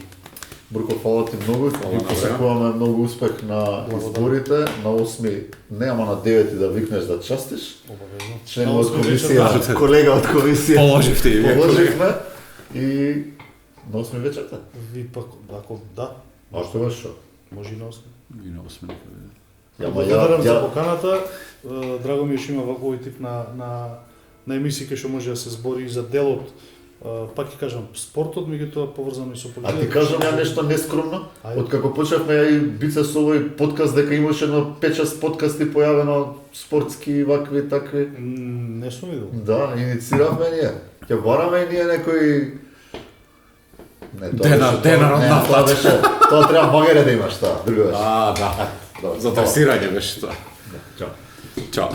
Бурко, фала ти многу, и посакуваме многу успех на изборите, на 8, не ама на 9 да викнеш да частиш. Обавезно. Член од комисија, колега од комисија. Положивте и вие. Положивме и на 8 вечерта. Ви пак, ако да, А што беше? може и на 8. И на 8 некаде. Благодарам за поканата. Драго ми е што има ваков тип на емисии кај што може да се збори и за делот, пак ќе кажам, спортот, меѓутоа поврзано и со политиката. А ти кажам ја нешто нескромно? Ајде. Откако почнавме и бице со овој подкаст, дека имаше едно 5-6 подкасти појавено, спортски, вакви, такви. Не сум видел. Да, иницииравме ние. Ќе бараме и ние некои... Не, Денар од нафтата. Тоа треба магере да имаш, таа, друго беше. Да. Добро, За тестирање беше тоа. Чао. Чао.